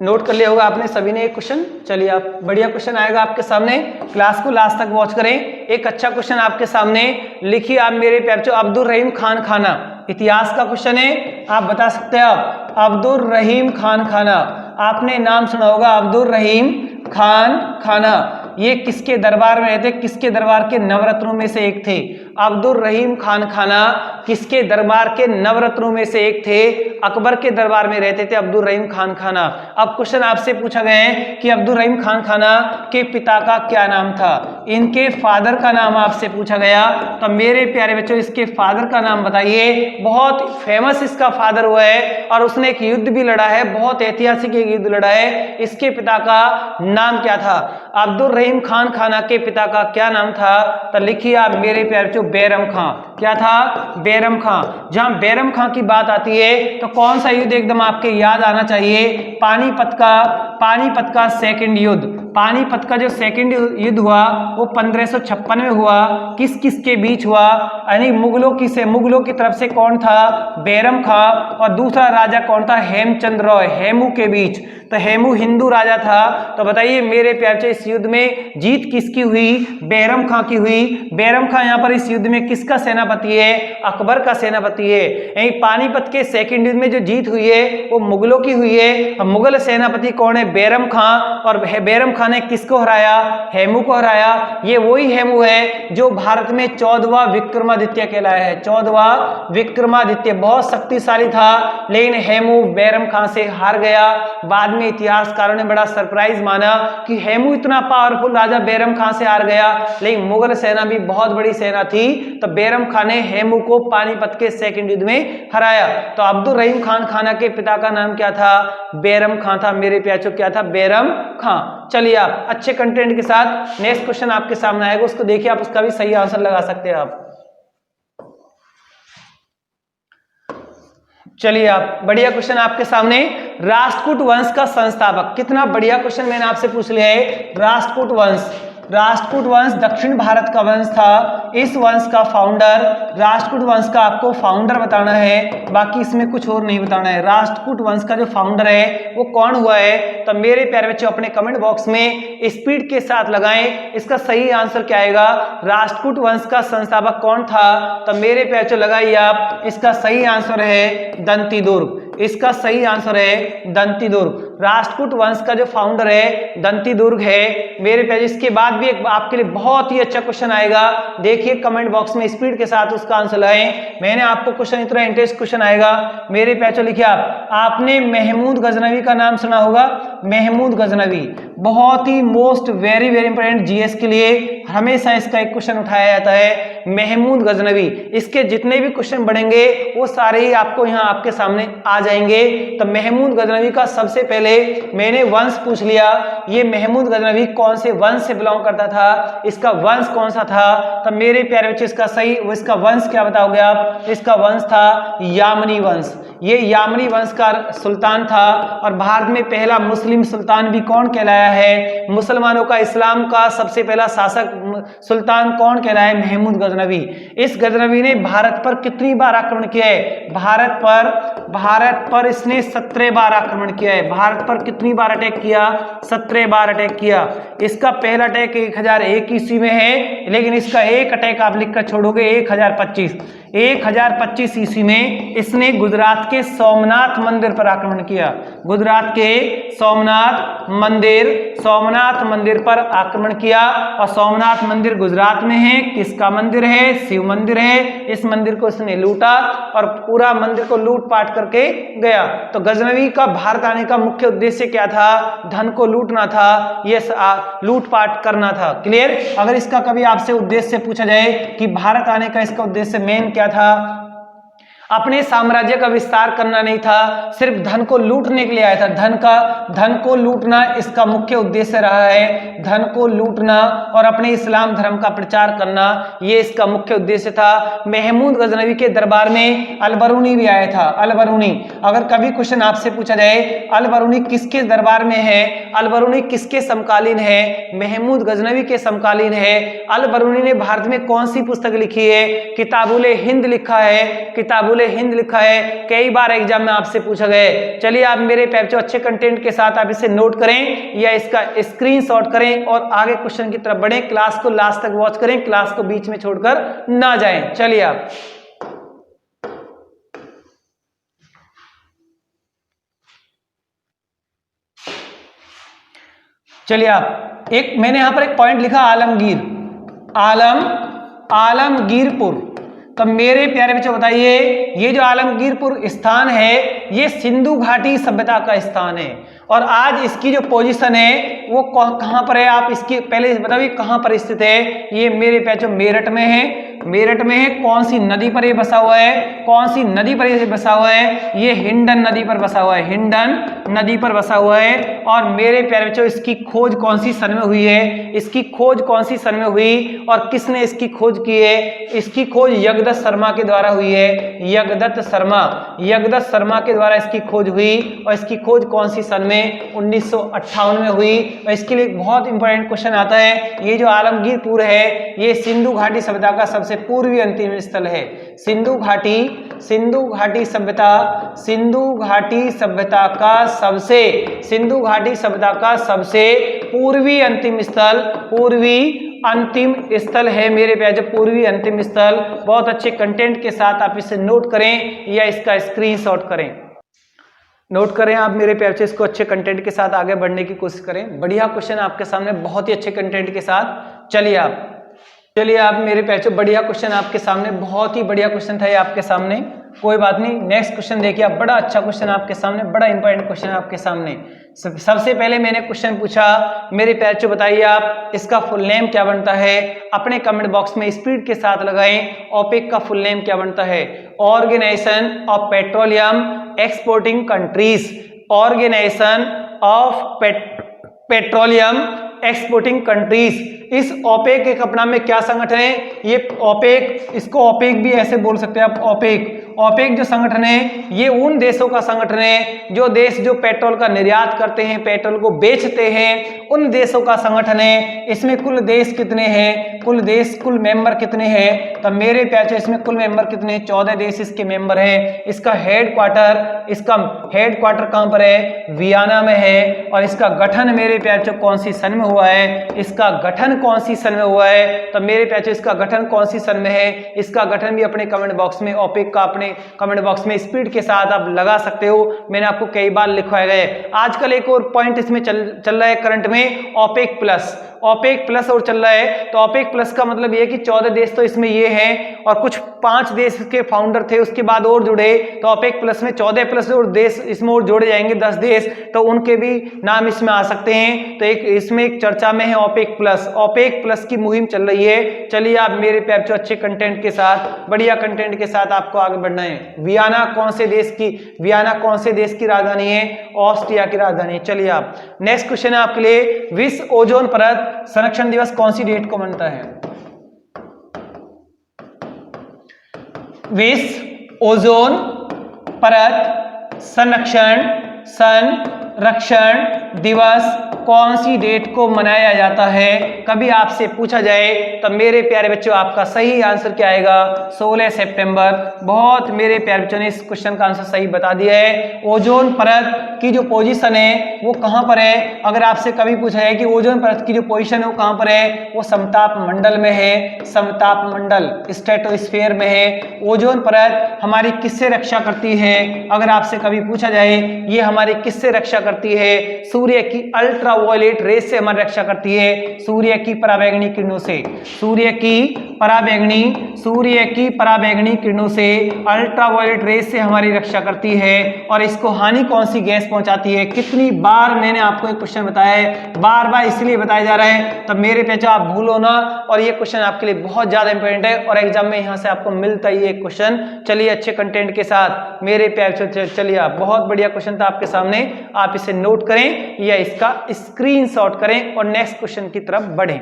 नोट कर लिया होगा आपने सभी ने एक क्वेश्चन। चलिए आप बढ़िया क्वेश्चन आएगा आपके सामने, क्लास को लास्ट तक वॉच करें। एक अच्छा क्वेश्चन आपके सामने लिखिए आप मेरे प्यारे बच्चों, अब्दुल रहीम खान खाना, इतिहास का क्वेश्चन है, आप बता सकते हैं आप अब्दुल रहीम खान खाना, आपने नाम सुना होगा अब्दुल रहीम खान खाना। ये किसके दरबार में रहते, किसके दरबार के नवरत्नों में से एक थे। अब्दुल रहीम खान खाना किसके दरबार के नवरत्नों में से एक थे, अकबर के दरबार में रहते थे अब्दुल रहीम खान खाना। अब क्वेश्चन आपसे पूछा गया है कि अब्दुल रहीम खान खाना के पिता का क्या नाम था, इनके फादर का नाम आपसे पूछा गया। तो मेरे प्यारे बच्चों इसके फादर का नाम बताइए। बहुत फेमस इसका फादर हुआ है और उसने एक युद्ध भी लड़ा है, बहुत ऐतिहासिक एक युद्ध लड़ा है। इसके पिता का नाम क्या था, अब्दुल रहीम खान खाना के पिता का क्या नाम था। तो लिखिए आप मेरे प्यारे बच्चों बैरम खां, क्या था, बैरम खां। जहां बैरम खां की बात आती है तो कौन सा युद्ध एकदम आपके याद आना चाहिए, पानीपत का सेकंड युद्ध। पानीपत का जो सेकंड युद्ध हुआ वो 1556 में हुआ। किस किस के बीच हुआ, यानी मुगलों की तरफ से कौन था, बैरम खां, और दूसरा राजा कौन था, हेमचंद रॉय, हेमू के बीच। तो हेमू हिंदू राजा था। तो बताइए मेरे प्यारे इस युद्ध में जीत किसकी हुई, बैरम खां की हुई। बैरम खां यहाँ पर इस युद्ध में किसका सेनापति है, अकबर का सेनापति है। यही पानीपत के सेकंड युद्ध में जो जीत हुई है वो मुगलों की हुई है। मुगल सेनापति कौन है, बैरम खां, और बैरम खां ने किसको हराया, हेमू को हराया। ये वही हेमू है जो भारत में 14वां विक्रमादित्य कहलाया है। 14वां विक्रमादित्य बहुत शक्तिशाली था, लेकिन हेमू बैरम खां से हार गया। बाद में इतिहासकारों ने बड़ा सरप्राइज माना कि हेमू इतना पावरफुल राजा बैरम खां से हार गया, लेकिन मुगल सेना भी बहुत बड़ी सेना थी। तो बैरम खां ने हेमू को पानीपत के सेकंड युद्ध में हराया। तो अब्दुल रहीम खान खाना के पिता का नाम क्या था, बैरम खां था। मेरे प्याचो क्या था, बैरम खां। चलिए आप अच्छे कंटेंट के साथ नेक्स्ट क्वेश्चन आपके सामने आएगा, उसको देखिए, आप उसका भी सही आंसर लगा सकते हैं आप। चलिए आप बढ़िया क्वेश्चन आपके सामने, राष्ट्रकूट वंश का संस्थापक। कितना बढ़िया क्वेश्चन मैंने आपसे पूछ लिया है। राष्ट्रकूट वंश दक्षिण भारत का वंश था। इस वंश का फाउंडर, राष्ट्रकूट वंश का आपको फाउंडर बताना है, बाकी इसमें कुछ और नहीं बताना है। राष्ट्रकूट वंश का जो फाउंडर है वो कौन हुआ है। तो मेरे प्यारे बच्चों अपने कमेंट बॉक्स में स्पीड के साथ लगाएं, इसका सही आंसर क्या आएगा, राष्ट्रकूट वंश का संस्थापक कौन था। तो मेरे प्यारे बच्चों लगाइए आप, इसका सही आंसर है दंतीदुर्ग। इसका सही आंसर है दंतीदुर्ग। राष्ट्रकूट वंश का जो फाउंडर है दंतीदुर्ग है। मेरे प्यारे इसके बाद भी एक आपके लिए बहुत ही अच्छा क्वेश्चन आएगा, देखिए कमेंट बॉक्स में स्पीड के साथ उसका आंसर लगाएं। मैंने आपको क्वेश्चन इतना इंटरेस्ट क्वेश्चन आएगा मेरे प्यारे, लिखिए आपने महमूद गजनवी का नाम सुना होगा। महमूद गजनवी बहुत ही मोस्ट वेरी इंपोर्टेंट जीएस के लिए हमेशा इसका एक क्वेश्चन उठाया जाता है, महमूद गजनवी। इसके जितने भी क्वेश्चन बढ़ेंगे वो सारे ही आपको यहाँ आपके सामने आ जाएंगे। तो महमूद गजनवी का सबसे पहले मैंने वंश पूछ लिया, ये महमूद गजनवी कौन से वंश से बिलोंग करता था, इसका वंश कौन सा था। तो मेरे प्यारे बच्चे इसका वंश क्या बताओगे आप, इसका वंश था यामनी वंश। ये यामनी वंश का सुल्तान था। और भारत में पहला मुस्लिम सुल्तान भी कौन कहलाया है? मुसलमानों का, इस्लाम का सबसे पहला शासक सुल्तान कौन कहलाया है? महमूद गजनवी। इस गजनवी ने भारत पर कितनी बार आक्रमण किया है? भारत पर इसने 17 बार आक्रमण किया है। भारत पर कितनी बार अटैक किया? 17 बार अटैक किया। इसका पहला अटैक 1001 ईस्वी में है, लेकिन इसका एक अटैक आप लिखकर छोड़ोगे 1025 ईस्वी में इसने गुजरात के सोमनाथ मंदिर पर आक्रमण किया। गुजरात के सोमनाथ मंदिर पर आक्रमण किया। और सोमनाथ मंदिर गुजरात में है। किसका मंदिर है? शिव मंदिर है। इस मंदिर को इसने लूटा और पूरा मंदिर को लूटपाट करके गया। तो गजनवी का भारत आने का मुख्य उद्देश्य क्या था? धन को लूटना था, ये लूटपाट करना था। क्लियर? अगर इसका कभी आपसे उद्देश्य पूछा जाए कि भारत आने का इसका उद्देश्य मेन क्या था, अपने साम्राज्य का विस्तार करना नहीं था, सिर्फ धन को लूटने के लिए आया था। धन को लूटना इसका मुख्य उद्देश्य रहा है। धन को लूटना और अपने इस्लाम धर्म का प्रचार करना, ये इसका मुख्य उद्देश्य था। महमूद गजनवी के दरबार में अल-बरूनी भी आया था। अल-बरूनी, अगर कभी क्वेश्चन आपसे पूछा जाए अल-बरूनी किसके दरबार में है, अल-बरूनी किसके समकालीन है? महमूद गजनवी के समकालीन है। अल-बरूनी ने भारत में कौन सी पुस्तक लिखी है? किताबुल हिंद लिखा है। किताबुल हिंद लिखा है। कई बार एग्जाम में आपसे पूछा गया। चलिए आप मेरे पैर अच्छे कंटेंट के साथ आप इसे नोट करें या इसका स्क्रीनशॉट करें और आगे क्वेश्चन की तरफ बढ़ें। क्लास को लास्ट तक वॉच करें, क्लास को बीच में छोड़कर ना जाएं। चलिए आप मैंने यहां पर एक पॉइंट लिखा आलमगीरपुर। तो मेरे प्यारे बच्चों बताइए, ये जो आलमगीरपुर स्थान है ये सिंधु घाटी सभ्यता का स्थान है। और आज इसकी जो पोजीशन है वो कहां पर है? आप इसकी पहले बताइए कहां पर स्थित है? ये मेरे बच्चों मेरठ में है। मेरठ में है। कौन सी नदी पर ये बसा हुआ है? कौन सी नदी पर ये बसा हुआ है? ये हिंडन नदी पर बसा हुआ है। हिंडन नदी पर बसा हुआ है। और मेरे प्यारे बच्चों इसकी खोज कौन सी सन में हुई है? इसकी खोज कौन सी सन में हुई और किसने इसकी खोज की है? इसकी खोज यज्ञदत्त शर्मा के द्वारा हुई है। यज्ञदत्त शर्मा के द्वारा इसकी खोज हुई। और इसकी खोज कौन सी सन में? 1958 में हुई। और इसके लिए बहुत इंपॉर्टेंट क्वेश्चन आता है। ये जो आलमगीरपुर है ये सिंधु घाटी सभ्यता का सबसे पूर्वी अंतिम स्थल है। सिंधु घाटी सभ्यता का सबसे पूर्वी अंतिम स्थल है मेरे प्यारे। पूर्वी अंतिम स्थल। बहुत अच्छे कंटेंट के साथ आप इसे नोट करें या इसका स्क्रीनशॉट करें। नोट करें आप मेरे प्यारे, इसको अच्छे कंटेंट के साथ आगे बढ़ने की कोशिश करें। बढ़िया क्वेश्चन आपके सामने, बहुत ही अच्छे कंटेंट के साथ। चलिए आप मेरे प्यारे, बढ़िया क्वेश्चन आपके सामने, बहुत ही बढ़िया क्वेश्चन था ये आपके सामने। कोई बात नहीं, नेक्स्ट क्वेश्चन देखिए आप। बड़ा अच्छा क्वेश्चन आपके सामने, बड़ा इंपॉर्टेंट क्वेश्चन आपके सामने। सबसे पहले मैंने क्वेश्चन पूछा मेरे प्यारे, बताइए आप इसका फुल नेम क्या बनता है? अपने कमेंट बॉक्स में स्पीड के साथ लगाएं। ओपेक का फुल नेम क्या बनता है? Organisation of petroleum exporting countries. Organisation of petroleum exporting countries. इस ओपेक एक अपना में क्या संगठन है? ये ओपेक, इसको ओपेक भी ऐसे बोल सकते हैं आप। ओपेक जो संगठन है ये उन देशों का संगठन है जो देश जो पेट्रोल का निर्यात करते हैं, पेट्रोल को बेचते हैं, उन देशों का संगठन है। इसमें कुल देश कितने हैं? कुल मेंबर कितने हैं? तो मेरे प्यारे इसमें कुल मेंबर कितने? 14 देश इसके मेंबर हैं। इसका हेडक्वार्टर कहां पर है? वियना में है। और इसका गठन मेरे प्यारे कौन सी सन में हुआ है? इसका गठन कौन सी सन में हुआ है? तो मेरे प्यारे इसका गठन कौन सी सन में है? इसका गठन भी अपने कमेंट बॉक्स में, ओपेक का अपने कमेंट बॉक्स में स्पीड के साथ आप लगा सकते हो। मैंने आपको कई बार लिखवाए गए। आजकल एक और पॉइंट इसमें चल रहा है करंट में, ओपेक प्लस और चल रहा है। तो ओपेक प्लस का मतलब ये कि 14 देश तो इसमें ये हैं और कुछ 5 देश के फाउंडर थे, उसके बाद और जुड़े। तो ओपेक प्लस में 14 प्लस और देश इसमें और जोड़े जाएंगे, 10 देश, तो उनके भी नाम इसमें आ सकते हैं। तो इसमें एक चर्चा में है ओपेक प्लस की मुहिम चल रही है। चलिए आप मेरे प्यारे अच्छे कंटेंट के साथ, बढ़िया कंटेंट के साथ आपको आगे बढ़ना है। वियना कौन से देश की राजधानी है? ऑस्ट्रिया की राजधानी। चलिए आप नेक्स्ट क्वेश्चन है आपके लिए, विश्व ओजोन परत संरक्षण दिवस कौन सी डेट को मनता है? विश्व ओजोन परत संरक्षण दिवस कौन सी डेट को मनाया जाता है? कभी आपसे पूछा जाए तो मेरे प्यारे बच्चों आपका सही आंसर क्या आएगा? 16 सितंबर। बहुत मेरे प्यारे बच्चों ने इस क्वेश्चन का आंसर सही बता दिया है। ओजोन परत की जो पोजीशन है वो कहां पर है? अगर आपसे कभी पूछा जाए कि ओजोन परत की जो पोजीशन है वो कहां पर है, वो समताप मंडल में है, समताप मंडल स्ट्रेटोस्फीयर में है। ओजोन परत हमारी किससे रक्षा करती है? अगर आपसे कभी पूछा जाए ये हमारी किससे रक्षा करती है? सूर्य की अल्ट्रावायलेट रेस से हमारी रक्षा करती है, सूर्य की पराबैंगनी किरणों से। सूर्य की पराबैंगनी किरणों से, अल्ट्रावायलेट रेस से हमारी रक्षा करती है। और इसको हानि कौन सी गैस पहुंचाती है? कितनी बार मैंने आपको एक क्वेश्चन बताया है, बार बार इसलिए बताया जा रहा है तब मेरे पे आप भूलो ना। और ये क्वेश्चन आपके लिए बहुत ज्यादा इंपॉर्टेंट है और एग्जाम में यहां से आपको मिलता ही एक क्वेश्चन। चलिए अच्छे कंटेंट के साथ मेरे प्यारे चलिए, आप बहुत बढ़िया क्वेश्चन था आपके सामने, आप इसे नोट करें या इसका स्क्रीनशॉट करें और नेक्स्ट क्वेश्चन की तरफ बढ़ें।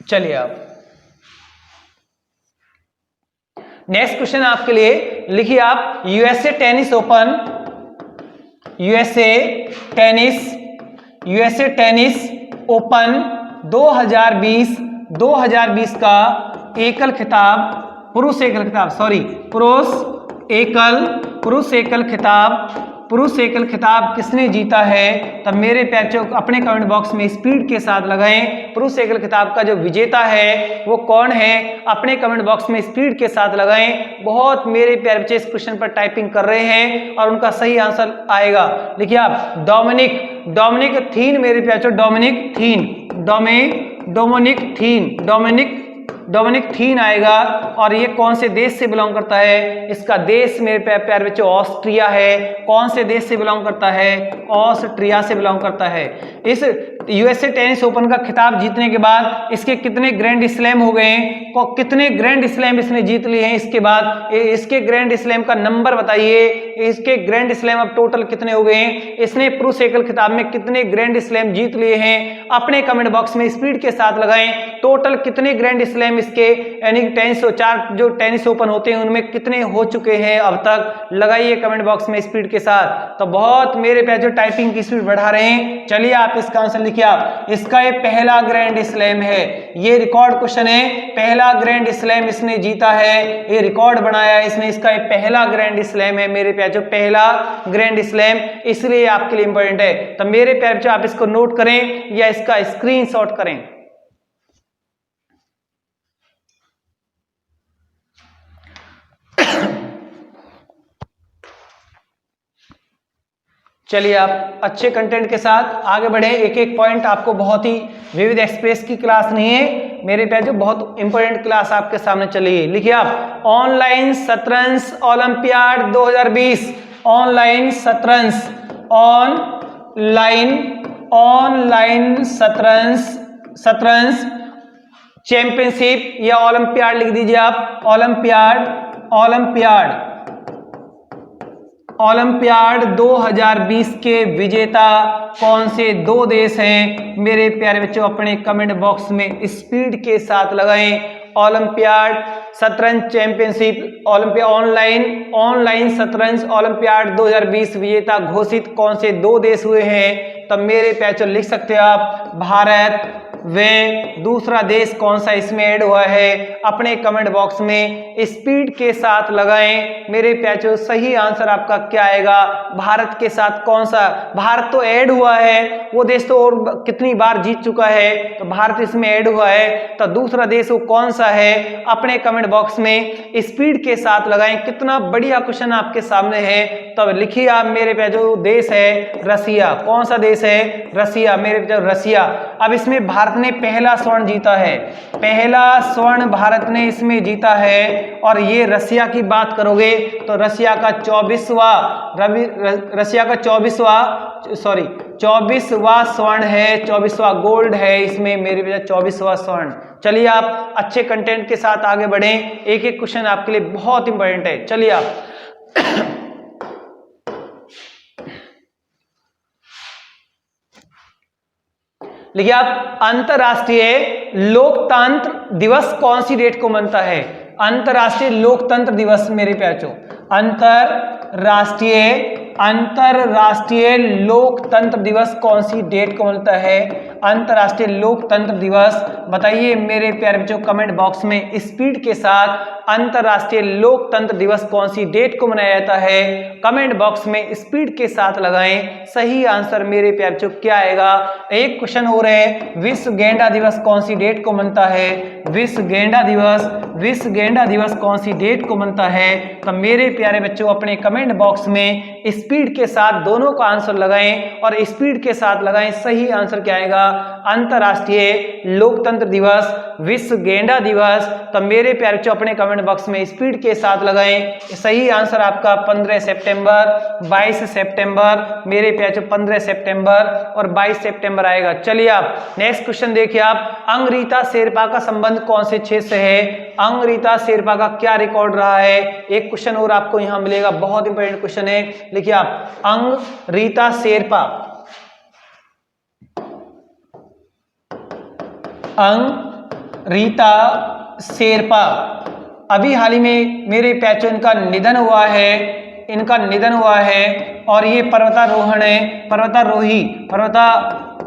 चलिए आप नेक्स्ट क्वेश्चन आपके लिए लिखिए आप, यूएसए टेनिस ओपन 2020 का पुरुष एकल खिताब किसने जीता है? तब मेरे प्यारे अपने कमेंट बॉक्स में स्पीड के साथ लगाएं। पुरुष एकल खिताब का जो विजेता है वो कौन है? अपने कमेंट बॉक्स में स्पीड के साथ लगाएं। बहुत मेरे प्यारे बच्चे इस क्वेश्चन पर टाइपिंग कर रहे हैं और उनका सही आंसर आएगा। देखिए आप, डोमिनिक थीन, मेरे प्यारे डोमिनिक थीन आएगा। और ये कौन से देश से बिलोंग करता है? इसका देश मेरे प्यारे बच्चों ऑस्ट्रिया है। कौन से देश से बिलोंग करता है? ऑस्ट्रिया से बिलोंग करता है। इस यूएसए टेनिस ओपन का खिताब जीतने के बाद इसके कितने ग्रैंड स्लैम हो गए? कितने ग्रैंड स्लैम इसने जीत लिए हैं? इसके बाद इसके ग्रैंड स्लैम का नंबर बताइए। इसके ग्रैंड स्लैम अब टोटल कितने हो गए हैं? इसने पुरुष एकल खिताब में कितने ग्रैंड स्लैम जीत लिए हैं? अपने कमेंट बॉक्स में स्पीड के साथ लगाएं। टोटल कितने ग्रैंड स्लैम इसके, यानी 4 जो टेनिस ओपन होते हैं उनमें कितने हो चुके हैं अब तक? लगाइए कमेंट बॉक्स में स्पीड के साथ। तो बहुत मेरे पे जो टाइपिंग की स्पीड बढ़ा रहे हैं। चलिए आप इसका आंसर लिखिए आप, इसका ये पहला ग्रैंड स्लैम है। ये रिकॉर्ड क्वेश्चन है, पहला ग्रैंड स्लैम इसने जीता है, ये रिकॉर्ड बनाया है इसने। इसका ये पहला ग्रैंड स्लैम है मेरे प्यारे, जो पहला ग्रैंड स्लैम, इसलिए आपके लिए इंपॉर्टेंट है। तो मेरे प्यारे आप इसको नोट करें या इसका स्क्रीनशॉट करें। चलिए आप अच्छे कंटेंट के साथ आगे बढ़े। एक एक पॉइंट आपको, बहुत ही विविध एक्सप्रेस की क्लास नहीं है मेरे प्यारे, बहुत इंपॉर्टेंट क्लास आपके सामने चलिए। लिखिए आप, ऑनलाइन शतरंज ओलंपियाड 2020, ऑनलाइन शतरंज चैंपियनशिप या ओलंपियाड लिख दीजिए आप, ओलंपियाड 2020 के विजेता कौन से 2 देश हैं? मेरे प्यारे बच्चों अपने कमेंट बॉक्स में स्पीड के साथ लगाएं। ओलंपियाड शतरंज चैंपियनशिप ऑनलाइन शतरंज ओलंपियाड 2020 विजेता घोषित कौन से 2 देश हुए हैं? तब मेरे प्यारे लिख सकते हो आप, भारत वे दूसरा देश कौन सा इसमें ऐड हुआ है? अपने कमेंट बॉक्स में स्पीड के साथ लगाएं। मेरे प्याचो सही आंसर आपका क्या आएगा? भारत के साथ कौन सा? भारत तो ऐड हुआ है, वो देश तो और कितनी बार जीत चुका है, तो भारत इसमें ऐड हुआ है। तो दूसरा देश वो कौन सा है? अपने कमेंट बॉक्स में स्पीड के साथ लगाएं। कितना बढ़िया क्वेश्चन आपके सामने है। तब लिखिए आप मेरे प्याचो, देश है रसिया। कौन सा देश है? रसिया, मेरे प्याचो रसिया। अब इसमें भारत ने पहला स्वर्ण जीता है, पहला स्वर्ण भारत ने इसमें जीता है। और ये रसिया की बात करोगे तो रसिया का 24वां स्वर्ण है, 24वां गोल्ड है इसमें मेरे भैया, 24वां स्वर्ण। चलिए आप अच्छे कंटेंट के साथ आगे बढ़ें। एक एक क्वेश्चन आपके लिए बहुत इंपॉर्टेंट है। चलिए आप लिखिए आप, अंतरराष्ट्रीय लोकतंत्र दिवस कौन सी डेट को मनता है? अंतरराष्ट्रीय लोकतंत्र दिवस मेरे प्याचो, अंतरराष्ट्रीय लोकतंत्र दिवस कौन सी डेट को मिलता है? अंतरराष्ट्रीय लोकतंत्र दिवस बताइए मेरे प्यारे बच्चों कमेंट बॉक्स में स्पीड के साथ। अंतरराष्ट्रीय लोकतंत्र दिवस कौन सी डेट को मनाया जाता है? कमेंट बॉक्स में स्पीड के साथ लगाएं सही आंसर मेरे प्यारे बच्चों क्या आएगा। एक क्वेश्चन हो रहे हैं, विश्व गेंडा दिवस कौन सी डेट को मनता है? विश्व गेंडा दिवस कौन सी डेट को मनता है? तो मेरे प्यारे बच्चों अपने कमेंट बॉक्स में स्पीड के साथ दोनों का आंसर लगाएं और स्पीड के साथ लगाएं सही आंसर क्या आएगा? अंतरराष्ट्रीय लोकतंत्र दिवस, विश्व गेंडा दिवस। तो मेरे प्यारे बच्चों अपने कमेंट बॉक्स में स्पीड के साथ लगाएं सही आंसर आपका 15 सितंबर, 22 सितंबर मेरे प्यारे बच्चों 15 सितंबर और 22 सितंबर आएगा। चलिए आप नेक्स्ट क्वेश्चन देखिए आप, अंगरीता शेरपा का संबंध कौन से क्षेत्र से है? अंगरीता शेरपा का क्या रिकॉर्ड रहा है? एक क्वेश्चन और आपको यहां मिलेगा, बहुत इंपॉर्टेंट क्वेश्चन है। लिखिए आप, अंगरीता शेरपा अभी हाल ही में मेरे प्याचो इनका निधन हुआ है और ये पर्वतारोहण है,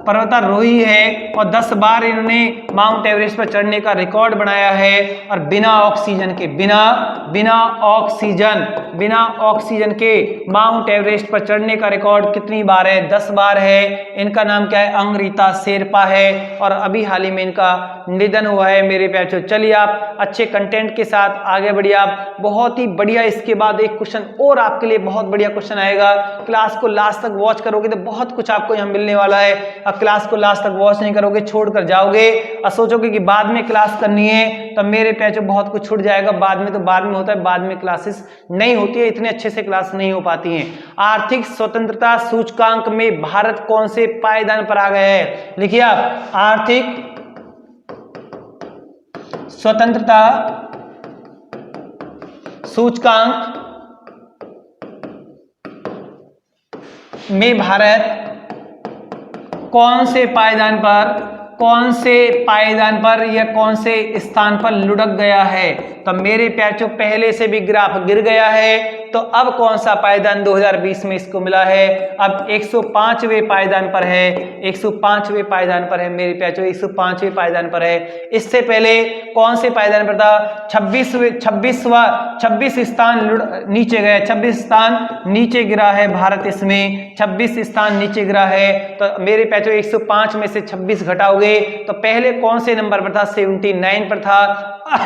पर्वतारोही है और 10 बार इन्होंने माउंट एवरेस्ट पर चढ़ने का रिकॉर्ड बनाया है और बिना ऑक्सीजन के माउंट एवरेस्ट पर चढ़ने का रिकॉर्ड कितनी बार है? 10 बार है। इनका नाम क्या है? अंगरीता शेरपा है और अभी हाल ही में इनका निधन हुआ है मेरे प्याचो। चलिए आप अच्छे कंटेंट के साथ आगे बढ़िए आप, बहुत ही बढ़िया। इसके बाद एक क्वेश्चन और आपके लिए बहुत बढ़िया क्वेश्चन आएगा, क्लास को लास्ट तक वॉच करोगे तो बहुत कुछ आपको यहाँ मिलने वाला है। क्लास को लास्ट तक वॉच नहीं करोगे छोड़कर जाओगे और सोचोगे कि बाद में क्लास करनी है, तो मेरे प्याचो बहुत कुछ छूट जाएगा। बाद में होता है, बाद में क्लासेस नहीं होती है, इतने अच्छे से क्लास नहीं हो पाती हैं। आर्थिक स्वतंत्रता सूचकांक में भारत कौन से पायदान पर आ गया है? लिखिए आप, आर्थिक स्वतंत्रता सूचकांक में भारत कौन से पायदान पर या कौन से स्थान पर लुढ़क गया है? तो मेरे प्याचो पहले से भी ग्राफ गिर गया है, तो अब कौन सा पायदान 2020 में इसको मिला है? अब 105वें पायदान पर है, 105वें पायदान पर है मेरे प्याचो, 105वें पायदान पर है। इससे पहले कौन से पायदान पर था? 26 स्थान नीचे गए, 26 स्थान नीचे गिरा है भारत, इसमें 26 स्थान नीचे गिरा है। तो मेरे प्याचो 105 में से 26 घटाओगे तो पहले कौन से नंबर पर था? 79 पर था,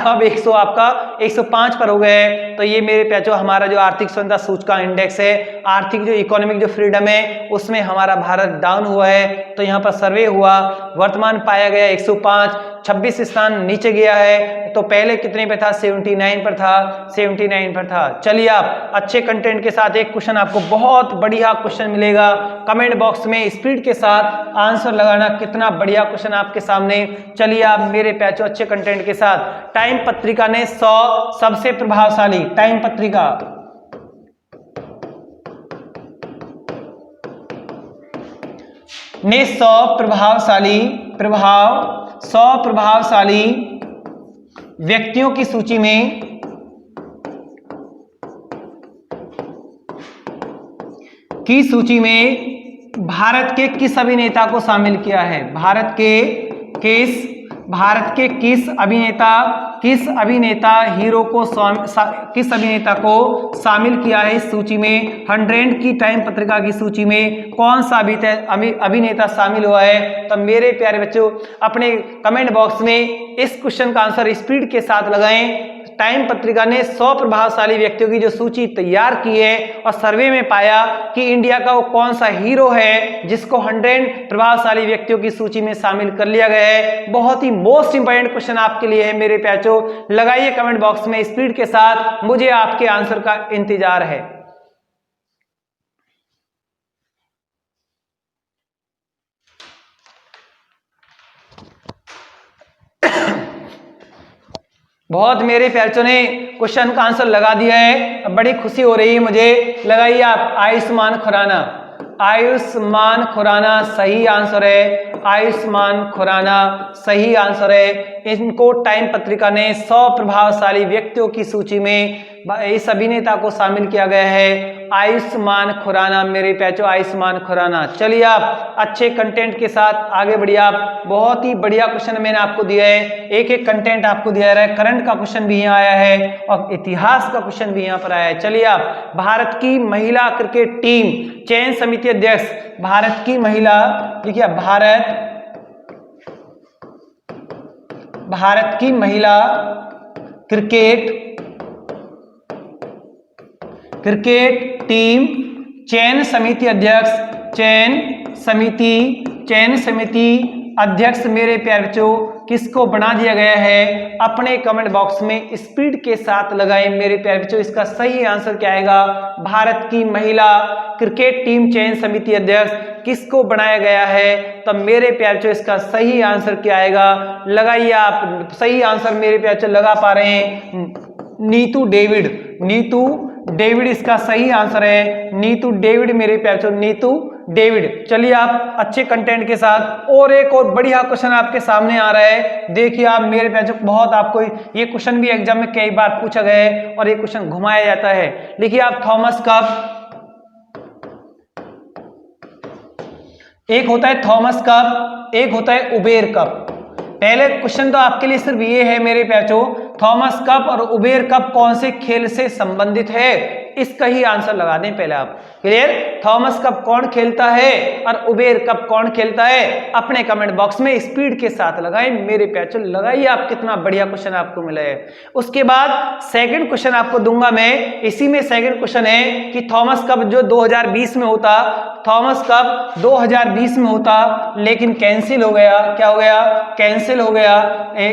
अब 105 पर हो गए। तो ये मेरे प्याचो हमारा जो आर्थिक स्वतंत्रता सूचकांक इंडेक्स है, आर्थिक जो इकोनॉमिक जो फ्रीडम है, उसमें हमारा भारत डाउन हुआ है। तो यहाँ पर सर्वे हुआ, वर्तमान पाया गया 105, 26 स्थान नीचे गया है। तो पहले कितने पे था? 79 पर था। चलिए आप अच्छे कंटेंट के साथ एक क्वेश्चन आपको बहुत बढ़िया क्वेश्चन मिलेगा, कमेंट बॉक्स में स्पीड के साथ आंसर लगाना, कितना बढ़िया क्वेश्चन आपके सामने। चलिए आप मेरे प्याचो अच्छे कंटेंट के साथ, टाइम पत्रिका ने 100 सबसे प्रभावशाली, टाइम पत्रिका ने 100 प्रभावशाली व्यक्तियों की सूची में भारत के किस अभिनेता को शामिल किया है? भारत के किस अभिनेता को शामिल किया है इस सूची में? 100 की टाइम पत्रिका की सूची में कौन सा अभिनेता शामिल हुआ है? तो मेरे प्यारे बच्चों अपने कमेंट बॉक्स में इस क्वेश्चन का आंसर स्पीड के साथ लगाएं। टाइम पत्रिका ने 100 प्रभावशाली व्यक्तियों की जो सूची तैयार की है और सर्वे में पाया कि इंडिया का वो कौन सा हीरो है जिसको 100 प्रभावशाली व्यक्तियों की सूची में शामिल कर लिया गया है। बहुत ही मोस्ट इंपोर्टेंट क्वेश्चन आपके लिए है मेरे प्याचो, लगाइए कमेंट बॉक्स में स्पीड के साथ, मुझे आपके आंसर का इंतजार है। बहुत मेरे प्याचों ने क्वेश्चन का आंसर लगा दिया है, बड़ी खुशी हो रही है मुझे। लगाइए आप, आयुष्मान खुराना, आयुष्मान खुराना सही आंसर है, आयुष्मान खुराना सही आंसर है। इनको टाइम पत्रिका ने 100 प्रभावशाली व्यक्तियों की सूची में इस अभिनेता को शामिल किया गया है, आयुष्मान खुराना मेरे प्याचो, आयुष्मान खुराना। चलिए आप अच्छे कंटेंट के साथ आगे बढ़िए। आप बहुत ही बढ़िया क्वेश्चन मैंने आपको दिया है, एक एक कंटेंट आपको दिया रहा है, करंट का क्वेश्चन भी यहाँ आया है और इतिहास का क्वेश्चन भी यहाँ पर आया है। चलिए आप, भारत की महिला क्रिकेट टीम चयन समिति अध्यक्ष, भारत की महिला, देखिए भारत की महिला क्रिकेट टीम चयन समिति अध्यक्ष, चयन समिति अध्यक्ष मेरे प्यारे बच्चों किसको बना दिया गया है? अपने कमेंट बॉक्स में स्पीड के साथ लगाएं मेरे प्यारे बच्चों। इसका सही आंसर क्या आएगा? भारत की महिला क्रिकेट टीम चयन समिति अध्यक्ष किसको बनाया गया है? तब मेरे प्यारे बच्चों इसका सही आंसर क्या आएगा? लगाइए आप, सही आंसर मेरे प्यारे बच्चों लगा पा रहे हैं? नीतू डेविड इसका सही आंसर है, नीतू डेविड मेरे प्यारे बच्चों, नीतू डेविड। चलिए आप अच्छे कंटेंट के साथ और एक और बढ़िया क्वेश्चन आपके सामने आ रहा है। देखिए आप मेरे प्यारे, बहुत आपको ये क्वेश्चन भी एग्जाम में कई बार पूछा गया है और ये क्वेश्चन घुमाया जाता है। लिखिए आप, थॉमस कप, एक होता है थॉमस कप, एक होता है उबेर कप। पहले क्वेश्चन तो आपके लिए सिर्फ ये है मेरे प्याचो, थॉमस कप और उबेर कप कौन से खेल से संबंधित है? इसका ही आंसर लगा दें पहले आप। क्लियर? थॉमस कप कौन खेलता है और उबेर कप कौन खेलता है? अपने कमेंट बॉक्स में स्पीड के साथ लगाएं मेरे प्याचो, लगाइए आप, कितना बढ़िया क्वेश्चन आपको मिला है। उसके बाद सेकंड क्वेश्चन आपको दूंगा मैं, इसी में सेकंड क्वेश्चन है कि थॉमस कप जो 2020 में होता, थॉमस कप 2020 में होता लेकिन कैंसिल हो गया। क्या हो गया? कैंसिल हो गया,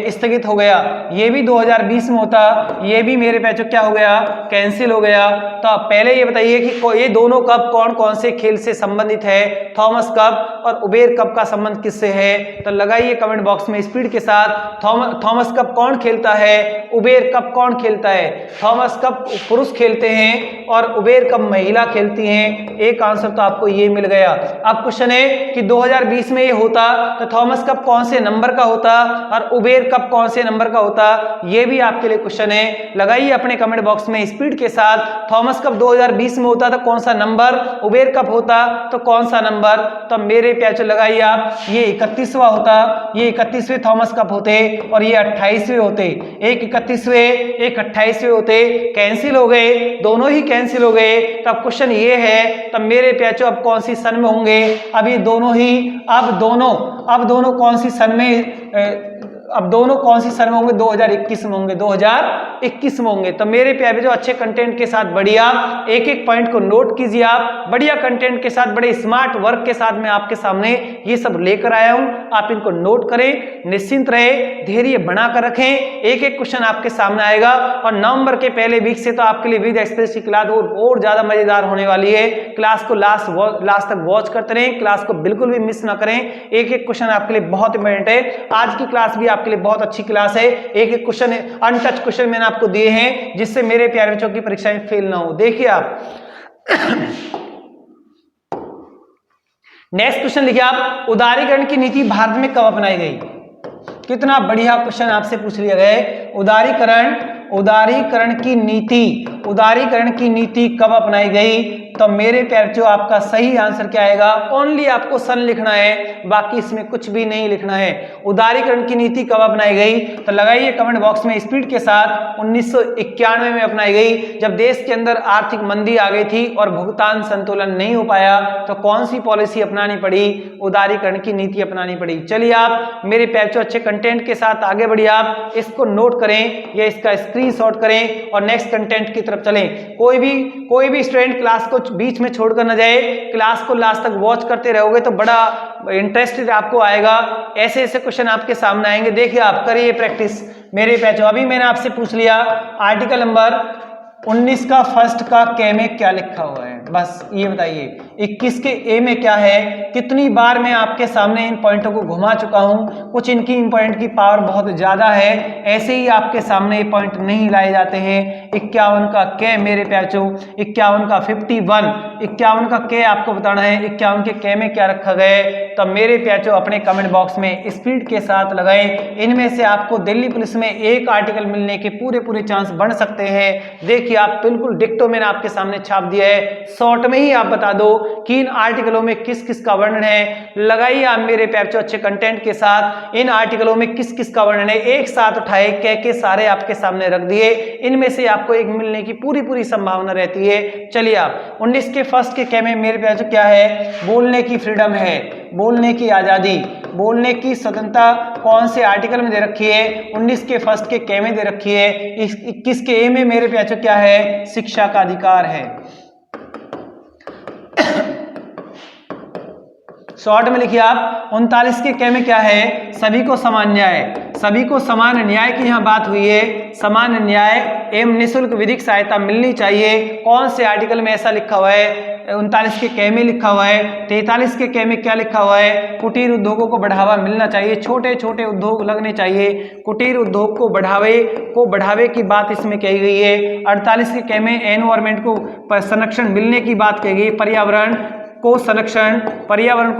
स्थगित हो गया। ये भी 2020 में होता, ये भी मेरे प्याचो क्या हो गया? कैंसिल हो गया। तो आप पहले ये बताइए कि ये दोनों कप कौन कौन से खेल से संबंधित है? थॉमस कप और उबेर कप का संबंध किससे है? तो लगाइए कमेंट बॉक्स में स्पीड के साथ। थॉमस कप कौन खेलता है? उबेर कप कौन खेलता है? थॉमस कप पुरुष खेलते हैं और उबेर कप महिला खेलती हैं। एक आंसर तो आपको ये मिल गया। अब क्वेश्चन है कि 2020 में ये होता तो थॉमस कप कौन से नंबर का होता और उबेर कप कौन से नंबर का होता? ये भी आपके लिए क्वेश्चन है, लगाइए अपने कमेंट बॉक्स में स्पीड के साथ। थॉमस कप 2020 में होता तो कौन सा नंबर? उबेर कप होता तो कौन सा नंबर? तो मेरे प्यारे लगाइए आप, ये 31वां होता, ये 31वें थॉमस कप होते और ये 28वें होते। एक 31वें, एक 28वें होते, कैंसिल हो गए, दोनों ही कैंसिल हो गए। तब क्वेश्चन ये है, तब मेरे प्यारे अब कौन सी सन में होंगे? अब ये दोनों ही, अब दोनों कौन सी सन में, अब दोनों कौन सी सन में होंगे? 2021 में होंगे, 2021 में होंगे। तो मेरे प्यारे जो अच्छे कंटेंट के साथ बढ़िया एक एक पॉइंट को नोट कीजिए आप, बढ़िया कंटेंट के साथ, बड़े स्मार्ट वर्क के साथ मैं आपके सामने ये सब लेकर आया हूं। आप इनको नोट करें, निश्चिंत रहे, धैर्य बनाकर रखें, एक एक क्वेश्चन आपके सामने आएगा। और नवंबर के पहले वीक से तो आपके लिए विद एक्सप्रेस की क्लास और ज्यादा मजेदार होने वाली है। क्लास को लास्ट तक वॉच करते रहें, क्लास को बिल्कुल भी मिस ना करें। एक एक क्वेश्चन आपके लिए बहुत इंपॉर्टेंट है। आज की क्लास भी आपके लिए बहुत अच्छी क्लास है। एक एक क्वेश्चन, अनटच क्वेश्चन मैंने आपको दिए हैं जिससे मेरे प्यारे बच्चों की परीक्षाएं फेल ना हो। देखिए आप नेक्स्ट क्वेश्चन लिखिए आप, उदारीकरण की नीति भारत में कब अपनाई गई? कितना बढ़िया क्वेश्चन आपसे पूछ लिया गया है। उदारीकरण की नीति कब अपनाई गई? तो मेरे प्यारे बच्चों आपका सही आंसर क्या आएगा? ओनली आपको सन लिखना है, बाकी इसमें कुछ भी नहीं लिखना है। उदारीकरण की नीति कब अपनाई गई? तो लगाइए कमेंट बॉक्स में स्पीड के साथ। 1991 में अपनाई गई, जब देश के अंदर आर्थिक मंदी आ गई थी और भुगतान संतुलन नहीं हो पाया तो कौन सी पॉलिसी अपनानी पड़ी? उदारीकरण की नीति अपनानी पड़ी। चलिए आप मेरे प्यारे बच्चों अच्छे कंटेंट के साथ आगे बढ़िए। आप इसको नोट करें या इसका स्क्रीनशॉट करें और नेक्स्ट कंटेंट की तरफ चलें। कोई भी स्टूडेंट क्लास को बीच में छोड़कर न जाए, क्लास को लास्ट तक वॉच करते रहोगे तो बड़ा इंटरेस्ट आपको आएगा। ऐसे ऐसे क्वेश्चन आपके सामने आएंगे। देखिए आप करिए प्रैक्टिस मेरे प्यारे। अभी मैंने आपसे पूछ लिया आर्टिकल नंबर 19 का फर्स्ट का के में क्या लिखा हुआ है, बस ये बताइए। 21 के ए में क्या है। कितनी बार मैं आपके सामने इन पॉइंटों को घुमा चुका हूं, कुछ इनकी इन पॉइंट की पावर बहुत ज्यादा है, ऐसे ही आपके सामने ये पॉइंट नहीं लाए जाते हैं। 51 का के मेरे प्याचो, 51 का 51, 51 का के आपको बताना है 51 के के में क्या रखा गया है। तो मेरे प्याचो अपने कमेंट बॉक्स में स्पीड के साथ लगाएं। इनमें से आपको दिल्ली पुलिस में एक आर्टिकल मिलने के पूरे चांस बन सकते हैं। देखिए आप बिल्कुल डिक्टो मैंने आपके सामने छाप दिया है, शॉर्ट में ही आप बता दो कि इन आर्टिकलों में किस किस का वर्णन है। लगाइए आप मेरे प्याचो अच्छे कंटेंट के साथ, इन आर्टिकलों में किस किस का वर्णन है एक साथ उठाए के सारे आपके सामने रख दिए। इनमें से आपको एक मिलने की पूरी संभावना रहती है। चलिए आप 19 के फर्स्ट के के में मेरे प्याचो क्या है, बोलने की फ्रीडम है, बोलने की आजादी, बोलने की स्वतंत्रता कौन से आर्टिकल में दे रखी है, 19 के फर्स्ट के के में दे रखी है। 21 के ए में मेरे प्याचो क्या है, शिक्षा का अधिकार है। शॉर्ट में लिखिए आप 39 के के में क्या है, सभी को समान न्याय, सभी को समान न्याय की यहाँ बात हुई है। समान न्याय एवं निःशुल्क विधिक सहायता मिलनी चाहिए, कौन से आर्टिकल में ऐसा लिखा हुआ है, 39 के के में लिखा हुआ है। 43 के के में क्या लिखा हुआ है, कुटीर उद्योगों को बढ़ावा मिलना चाहिए, छोटे छोटे उद्योग लगने चाहिए, कुटीर उद्योग को बढ़ावे की बात इसमें कही गई है। 48 के के में एनवायरमेंट को संरक्षण मिलने की बात कही गई, पर्यावरण को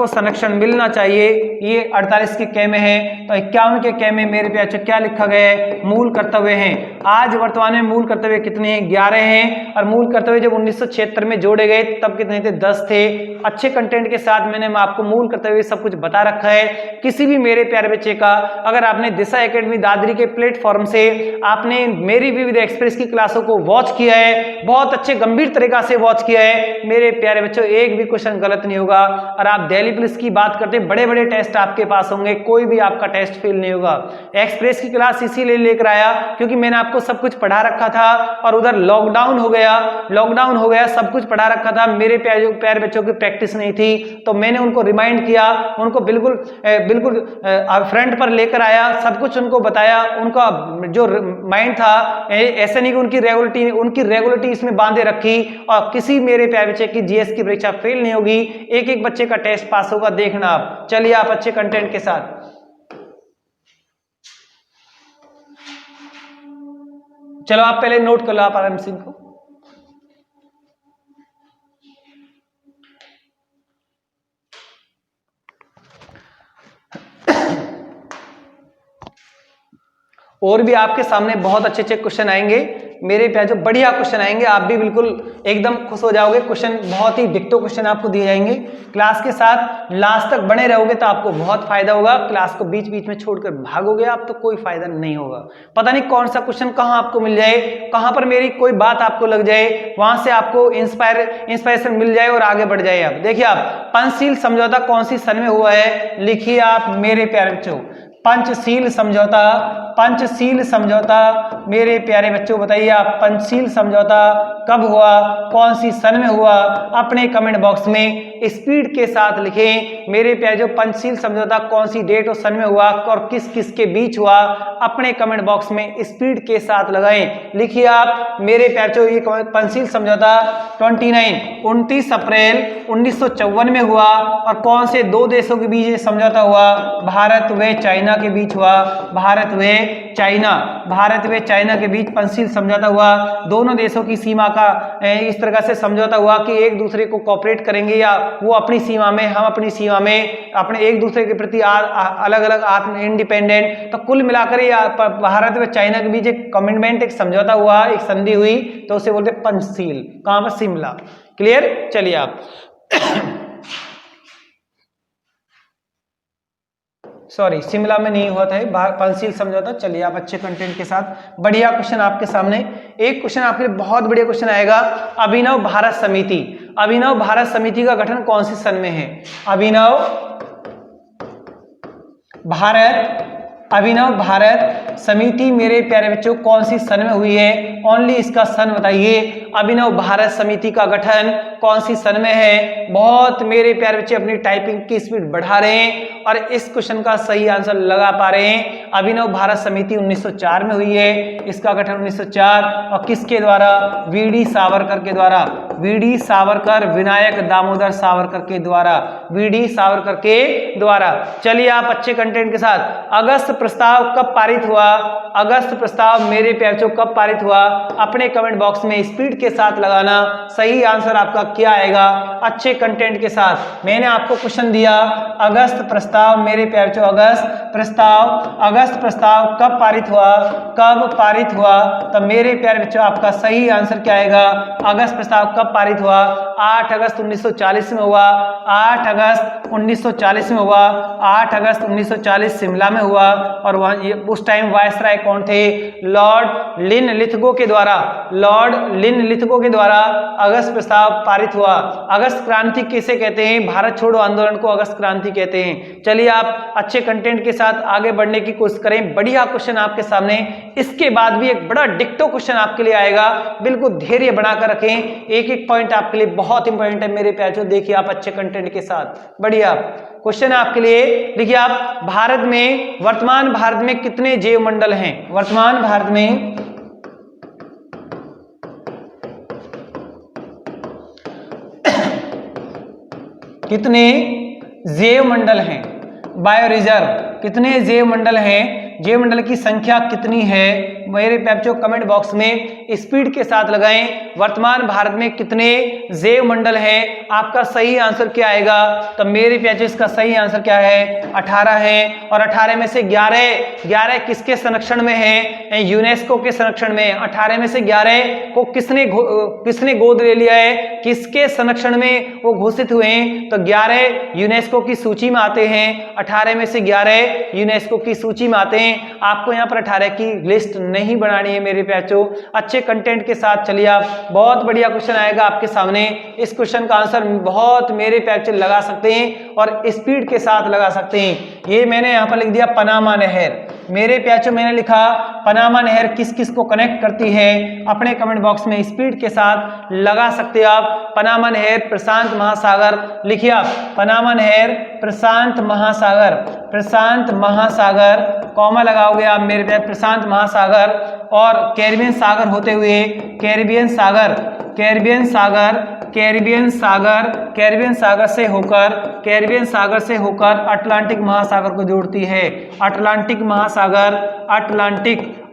संरक्षण मिलना चाहिए, ये 48 के के में है। तो 51 के के में मेरे प्यारे क्या लिखा गया है, मूल कर्तव्य हैं। आज वर्तमान में मूल कर्तव्य कितने हैं, 11 हैं, और मूल कर्तव्य जब 1976 में जोड़े गए तब कितने थे, 10 थे। अच्छे कंटेंट के साथ मैंने आपको मूल कर्तव्य सब कुछ बता रखा है। किसी भी मेरे प्यारे बच्चे का अगर आपने दिशा एकेडमी दादरी के प्लेटफॉर्म से आपने मेरी विविध एक्सप्रेस की क्लासों को वॉच किया है, बहुत अच्छे गंभीर तरीका से वॉच किया है, मेरे प्यारे बच्चों एक भी क्वेश्चन गलत नहीं होगा। और आप दिल्ली पुलिस की बात करते बड़े बड़े टेस्ट आपके पास होंगे, कोई भी आपका टेस्ट फेल नहीं होगा। एक्सप्रेस की क्लास इसीलिए लेकर आया क्योंकि मैंने आपको सब कुछ पढ़ा रखा था और उधर लॉकडाउन हो गया, सब कुछ पढ़ा रखा था, मेरे प्यारे बच्चों की प्रैक्टिस नहीं थी, तो मैंने उनको रिमाइंड किया, उनको बिल्कुल फ्रंट पर लेकर आया, सब कुछ उनको बताया। उनका जो माइंड था ऐसे नहीं कि उनकी रेगुलरिटी इसमें बांधे रखी और किसी मेरे प्यारे बच्चे की जीएस की परीक्षा फेल नहीं होगी, एक एक बच्चे का टेस्ट पास होगा, देखना आप। चलिए आप अच्छे कंटेंट के साथ चलो, आप पहले नोट कर लो आप आराम सिंह को। और भी आपके सामने बहुत अच्छे अच्छे क्वेश्चन आएंगे मेरे प्यारे, जो बढ़िया क्वेश्चन आएंगे, आप भी बिल्कुल एकदम खुश हो जाओगे। क्वेश्चन बहुत ही डिक्टो क्वेश्चन आपको दिए जाएंगे। क्लास के साथ लास्ट तक बने रहोगे तो आपको बहुत फायदा होगा। क्लास को बीच बीच में छोड़कर भागोगे आप तो कोई फायदा नहीं होगा। पता नहीं कौन सा क्वेश्चन कहाँ आपको मिल जाए, कहाँ पर मेरी कोई बात आपको लग जाए, वहां से आपको इंस्पायरेशन मिल जाए और आगे बढ़ जाए। आप देखिए, आप पंचशील समझौता कौन सी सन में हुआ है, लिखिए आप मेरे प्यारे बच्चों, पंचशील समझौता मेरे प्यारे बच्चों बताइए आप, पंचशील समझौता कब हुआ, कौन सी सन में हुआ, अपने कमेंट बॉक्स में स्पीड के साथ लिखें। मेरे प्यारे जो पंचशील समझौता कौन सी डेट और सन में हुआ और किस किस के बीच हुआ, अपने कमेंट बॉक्स में स्पीड के साथ लगाएं। लिखिए आप मेरे प्यारे, ये पंचशील समझौता 29 अप्रैल 1954 में हुआ और कौन से दो देशों के बीच ये समझौता हुआ, भारत व चाइना के बीच हुआ। भारत व चाइना के बीच पंचशील समझौता हुआ। दोनों देशों की सीमा का इस तरह से समझौता हुआ कि एक दूसरे को कोऑपरेट करेंगे, या वो अपनी सीमा में, हम अपनी सीमा में, अपने एक दूसरे के प्रति अलग अलग आत्म इंडिपेंडेंट। तो कुल मिलाकर भारत व चाइना के बीच एक कमिटमेंट, एक समझौता हुआ, एक संधि हुई, तो उसे बोलते पंचशील। कहां पर, शिमला। क्लियर। चलिए आप सॉरी, शिमला में नहीं हुआ था पंचशील समझौता। चलिए आप अच्छे कंटेंट के साथ, बढ़िया क्वेश्चन आपके सामने। एक क्वेश्चन आपके लिए बहुत बढ़िया क्वेश्चन आएगा, अभिनव भारत समिति का गठन कौन सी सन में है। अभिनव भारत अभिनव भारत समिति मेरे प्यारे बच्चों कौन सी सन में हुई है? ओनली इसका सन बताइए। अभिनव भारत समिति का गठन कौन सी सन में है? बहुत मेरे प्यारे बच्चे अपनी टाइपिंग की स्पीड बढ़ा रहे हैं और इस क्वेश्चन का सही आंसर लगा पा रहे हैं। अभिनव भारत समिति 1904 में हुई है, इसका गठन 1904 और किसके द्वारा? वीडी सावरकर के द्वारा। वीडी सावरकर, विनायक दामोदर सावरकर के द्वारा, वीडी सावरकर के द्वारा। चलिए आप अच्छे कंटेंट के साथ, अगस्त प्रस्ताव कब पारित हुआ? अगस्त प्रस्ताव मेरे प्यारे बच्चों कब पारित हुआ? अपने कमेंट बॉक्स में स्पीड के साथ लगाना, सही आंसर आपका क्या आएगा अच्छे कंटेंट के साथ। मैंने आपको क्वेश्चन दिया अगस्त प्रस्ताव मेरे प्यारे बच्चों, अगस्त प्रस्ताव कब पारित हुआ? कब पारित हुआ? तो मेरे प्यारे बच्चों आपका सही आंसर क्या आएगा? अगस्त प्रस्ताव कब पारित हुआ? 8 अगस्त 1940 में हुआ। 8 अगस्त 1940 में हुआ। 8 अगस्त 1940 शिमला में हुआ और वहां उस टाइम वायसराय कौन थे? लॉर्ड लिनलिथगो के द्वारा, लॉर्ड लिनलिथगो के द्वारा अगस्त प्रस्ताव पारित हुआ। अगस्त क्रांति किसे कहते हैं? भारत छोड़ो आंदोलन को अगस्त क्रांति कहते हैं। चलिए आप अच्छे कंटेंट के साथ आगे बढ़ने की कोशिश करें। बढ़िया क्वेश्चन आपके सामने, इसके बाद भी एक बड़ा डिक्टो क्वेश्चन आपके लिए आएगा, बिल्कुल धैर्य बनाकर रखें। एक एक पॉइंट आपके लिए बहुत इंपॉर्टेंट है मेरे प्यारे। देखिए आप अच्छे कंटेंट के साथ, बढ़िया क्वेश्चन आपके लिए। देखिए आप, भारत में, वर्तमान भारत में कितने जैव मंडल हैं? वर्तमान भारत में कितने जैव मंडल हैं? बायो रिजर्व कितने जैव मंडल हैं? जैव मंडल की संख्या कितनी है? मेरे बच्चों कमेंट बॉक्स में स्पीड के साथ लगाएं। वर्तमान भारत में कितने जैव मंडल हैं? आपका सही आंसर क्या आएगा? तो मेरे बच्चों इसका सही आंसर क्या है? 18 है। और 18 में से 11 किसके संरक्षण में है? यूनेस्को के संरक्षण में। 18 में से 11 को किसने गोद ले लिया है? किसके संरक्षण में वो घोषित हुए हैं? तो 11 यूनेस्को की सूची में आते हैं। 18 में से 11 यूनेस्को की सूची में आते हैं। आपको यहाँ पर 18 की लिस्ट नहीं बनानी है मेरे प्याचो। अच्छे कंटेंट के साथ चलिए आप, बहुत बढ़िया क्वेश्चन आएगा आपके सामने। इस क्वेश्चन का आंसर बहुत मेरे प्याचो लगा सकते हैं और स्पीड के साथ लगा सकते हैं। ये मैंने यहाँ पर लिख दिया पनामा नहर। मेरे प्याचो मैंने लिखा पनामा नहर किस किस को कनेक्ट करती है? अपने कमेंट बॉक्स में स्पीड के साथ लगा सकते हैं आप। पनामा नहर प्रशांत महासागर, लिखिए आप पनामा नहर प्रशांत महासागर, प्रशांत महासागर, कॉमा लगाओगे आप मेरे प्यारे, प्रशांत महासागर और कैरिबियन सागर होते हुए, कैरिबियन सागर, कैरिबियन सागर, कैरिबियन सागर, कैरिबियन सागर से होकर, कैरिबियन सागर से होकर अटलांटिक महासागर को जोड़ती है। अटलांटिक महासागर,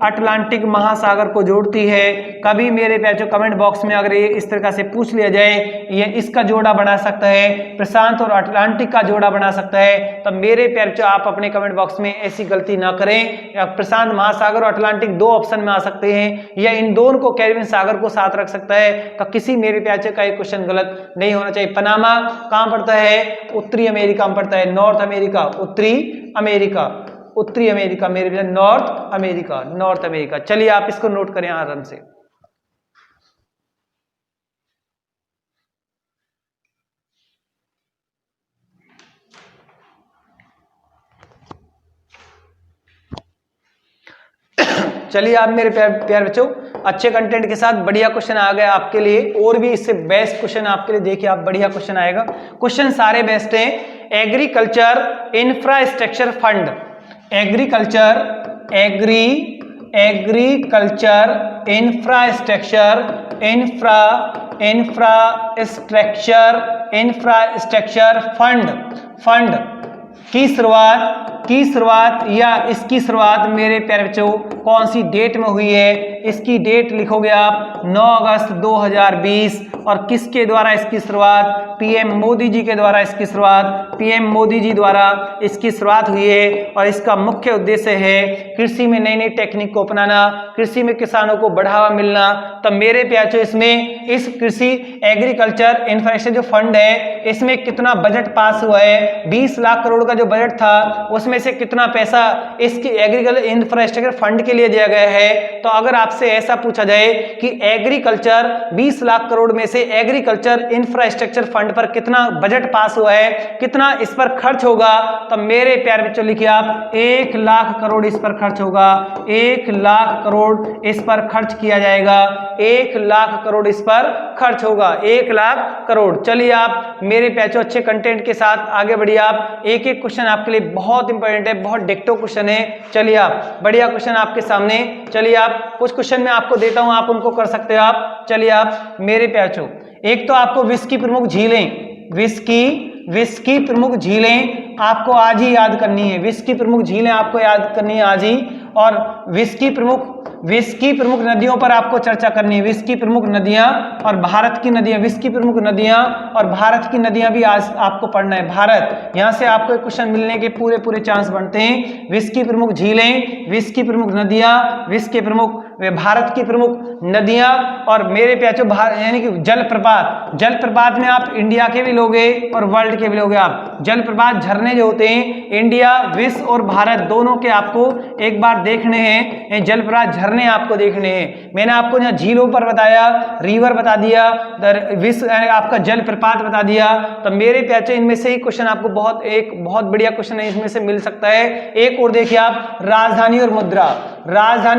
अटलांटिक महासागर को जोड़ती है। कभी मेरे प्यारे कमेंट बॉक्स में अगर ये इस तरह से पूछ लिया जाए, ये इसका जोड़ा बना सकता है, प्रशांत और अटलांटिक का जोड़ा बना सकता है, तो मेरे प्यारे आप अपने कमेंट बॉक्स में ऐसी गलती ना करें। या प्रशांत महासागर और अटलांटिक दो ऑप्शन में आ सकते हैं, या इन दोनों को कैरिबियन सागर को साथ रख सकता है, तो किसी मेरे प्यारे का एक क्वेश्चन गलत नहीं होना चाहिए। पनामा कहां पड़ता है? उत्तरी अमेरिका में पड़ता है, नॉर्थ अमेरिका, उत्तरी अमेरिका, उत्तरी अमेरिका मेरे प्यारे, नॉर्थ अमेरिका, नॉर्थ अमेरिका। चलिए आप इसको नोट करें आराम से। चलिए आप मेरे प्यारे बच्चों, अच्छे कंटेंट के साथ बढ़िया क्वेश्चन आ गया आपके लिए, और भी इससे बेस्ट क्वेश्चन आपके लिए। देखिए आप, बढ़िया क्वेश्चन आएगा, क्वेश्चन सारे बेस्ट हैं। Agriculture infrastructure fund, agriculture infrastructure fund की शुरुआत या इसकी शुरुआत मेरे प्यारे बच्चों कौन सी डेट में हुई है? इसकी डेट लिखोगे आप 9 अगस्त 2020। और किसके द्वारा इसकी शुरुआत? पीएम मोदी जी के द्वारा इसकी शुरुआत, पीएम मोदी जी द्वारा इसकी शुरुआत हुई है। और इसका मुख्य उद्देश्य है कृषि में नई नई टेक्निक को अपनाना, कृषि में किसानों को बढ़ावा मिलना। तो मेरे प्यारे इसमें इस कृषि एग्रीकल्चर इंफ्रास्ट्रक्चर जो फंड है, इसमें कितना बजट पास हुआ है? 20 लाख करोड़ का जो बजट था उसमें में से कितना पैसा इसकी एग्रीकल्चर इंफ्रास्ट्रक्चर फंड के लिए दिया गया है। तो अगर आपसे ऐसा पूछा जाए कि एग्रीकल्चर 20 लाख करोड़ में से एग्रीकल्चर इंफ्रास्ट्रक्चर फंड पर कितना बजट पास हुआ है, कितना इस पर खर्च होगा, तो मेरे प्यारे बच्चों लिखिए आप 1 लाख करोड़ इस पर खर्च होगा। 1 लाख करोड़ इस पर खर्च किया जाएगा। 1 लाख करोड़ इस पर खर्च होगा। 1 लाख करोड़। चलिए आप मेरे पैचो अच्छे कंटेंट के साथ आगे बढ़िए। आप एक एक क्वेश्चन आपके लिए बहुत इंपॉर्टेंट है, बहुत डिक्टो क्वेश्चन है। चलिए आप बढ़िया क्वेश्चन आपके सामने। चलिए आप कुछ क्वेश्चन मैं आपको देता हूं, आप उनको कर सकते हो आप। चलिए आप मेरे पैचो, एक तो आपको विश्व की प्रमुख झीलें, विश्व की प्रमुख झीलें आपको आज ही याद करनी है। विश्व की प्रमुख झीलें आपको याद करनी है आज ही। और विश्व की प्रमुख नदियों पर आपको चर्चा करनी है। विश्व की प्रमुख नदियां और भारत की नदियां, विश्व की प्रमुख नदियां और भारत की नदियां भी आज आपको पढ़ना है। भारत, यहां से आपको एक क्वेश्चन मिलने के पूरे चांस बनते हैं। विश्व की प्रमुख झीलें, विश्व की प्रमुख नदियां, विश्व के प्रमुख भारत की प्रमुख नदियां और मेरे प्याचो यानी कि जलप्रपात में आप इंडिया के भी लोगे और वर्ल्ड के भी लोगे। आप जलप्रपात झरने जो होते हैं, इंडिया, विश्व और भारत दोनों के आपको एक बार देखने हैं। जलप्रपात झरने आपको देखने हैं। मैंने आपको यहाँ झीलों पर बताया, रिवर बता दिया, विश्व आपका जलप्रपात बता दिया। तो मेरे प्याचो इनमें से ही क्वेश्चन आपको बहुत बढ़िया क्वेश्चन है, इसमें से मिल सकता है। एक और देखिए आप, राजधानी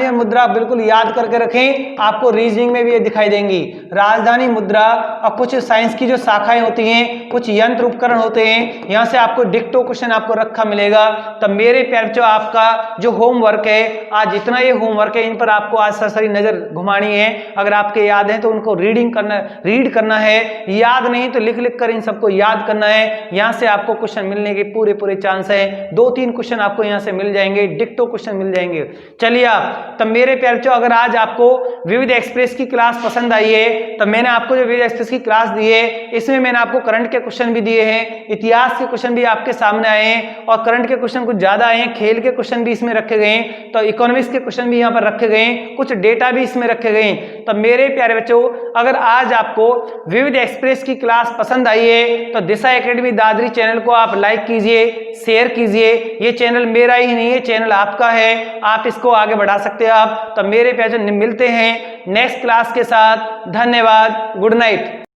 और मुद्रा बिल्कुल याद करके रखें, आपको रीजनिंग में भी ये दिखाई देंगी। राजधानी मुद्रा और कुछ साइंस की जो शाखाएं होती हैं, कुछ यंत्र उपकरण होते हैं, यहां से आपको डिक्टो क्वेश्चन आपको रखा मिलेगा। तो मेरे प्यारे बच्चों, आपका जो होमवर्क है आज, जितना ये होमवर्क है इन पर आपको आज सरसरी नजर घुमानी है। अगर आपके याद है तो उनको रीड करना है, याद नहीं तो लिख कर इन सबको याद करना है। यहां से आपको क्वेश्चन मिलने के पूरे चांस है। 2-3 क्वेश्चन आपको यहां से मिल जाएंगे, डिक्टो क्वेश्चन मिल जाएंगे। चलिए आप, तब मेरे प्यारे बच्चों, अगर आज आपको विविध एक्सप्रेस की क्लास पसंद आई है तो मैंने आपको जो विविध एक्सप्रेस की क्लास दी है, इसमें मैंने आपको करंट के क्वेश्चन भी दिए हैं, इतिहास के क्वेश्चन भी आपके सामने आए हैं और करंट के क्वेश्चन कुछ ज्यादा आए हैं, खेल के क्वेश्चन भी इसमें रखे गए हैं, तो इकोनॉमिक्स के क्वेश्चन भी यहाँ पर रखे गए हैं, कुछ डेटा भी इसमें रखे गए हैं। तो मेरे प्यारे बच्चों, अगर आज आपको विविध एक्सप्रेस की क्लास पसंद आई है तो दिशा एकेडमी दादरी चैनल को आप लाइक कीजिए, शेयर कीजिए। ये चैनल मेरा ही नहीं है, चैनल आपका है, आप इसको आगे बढ़ा सकते हैं आप। तो मेरे प्यारे, मिलते हैं नेक्स्ट क्लास के साथ। धन्यवाद, गुड नाइट।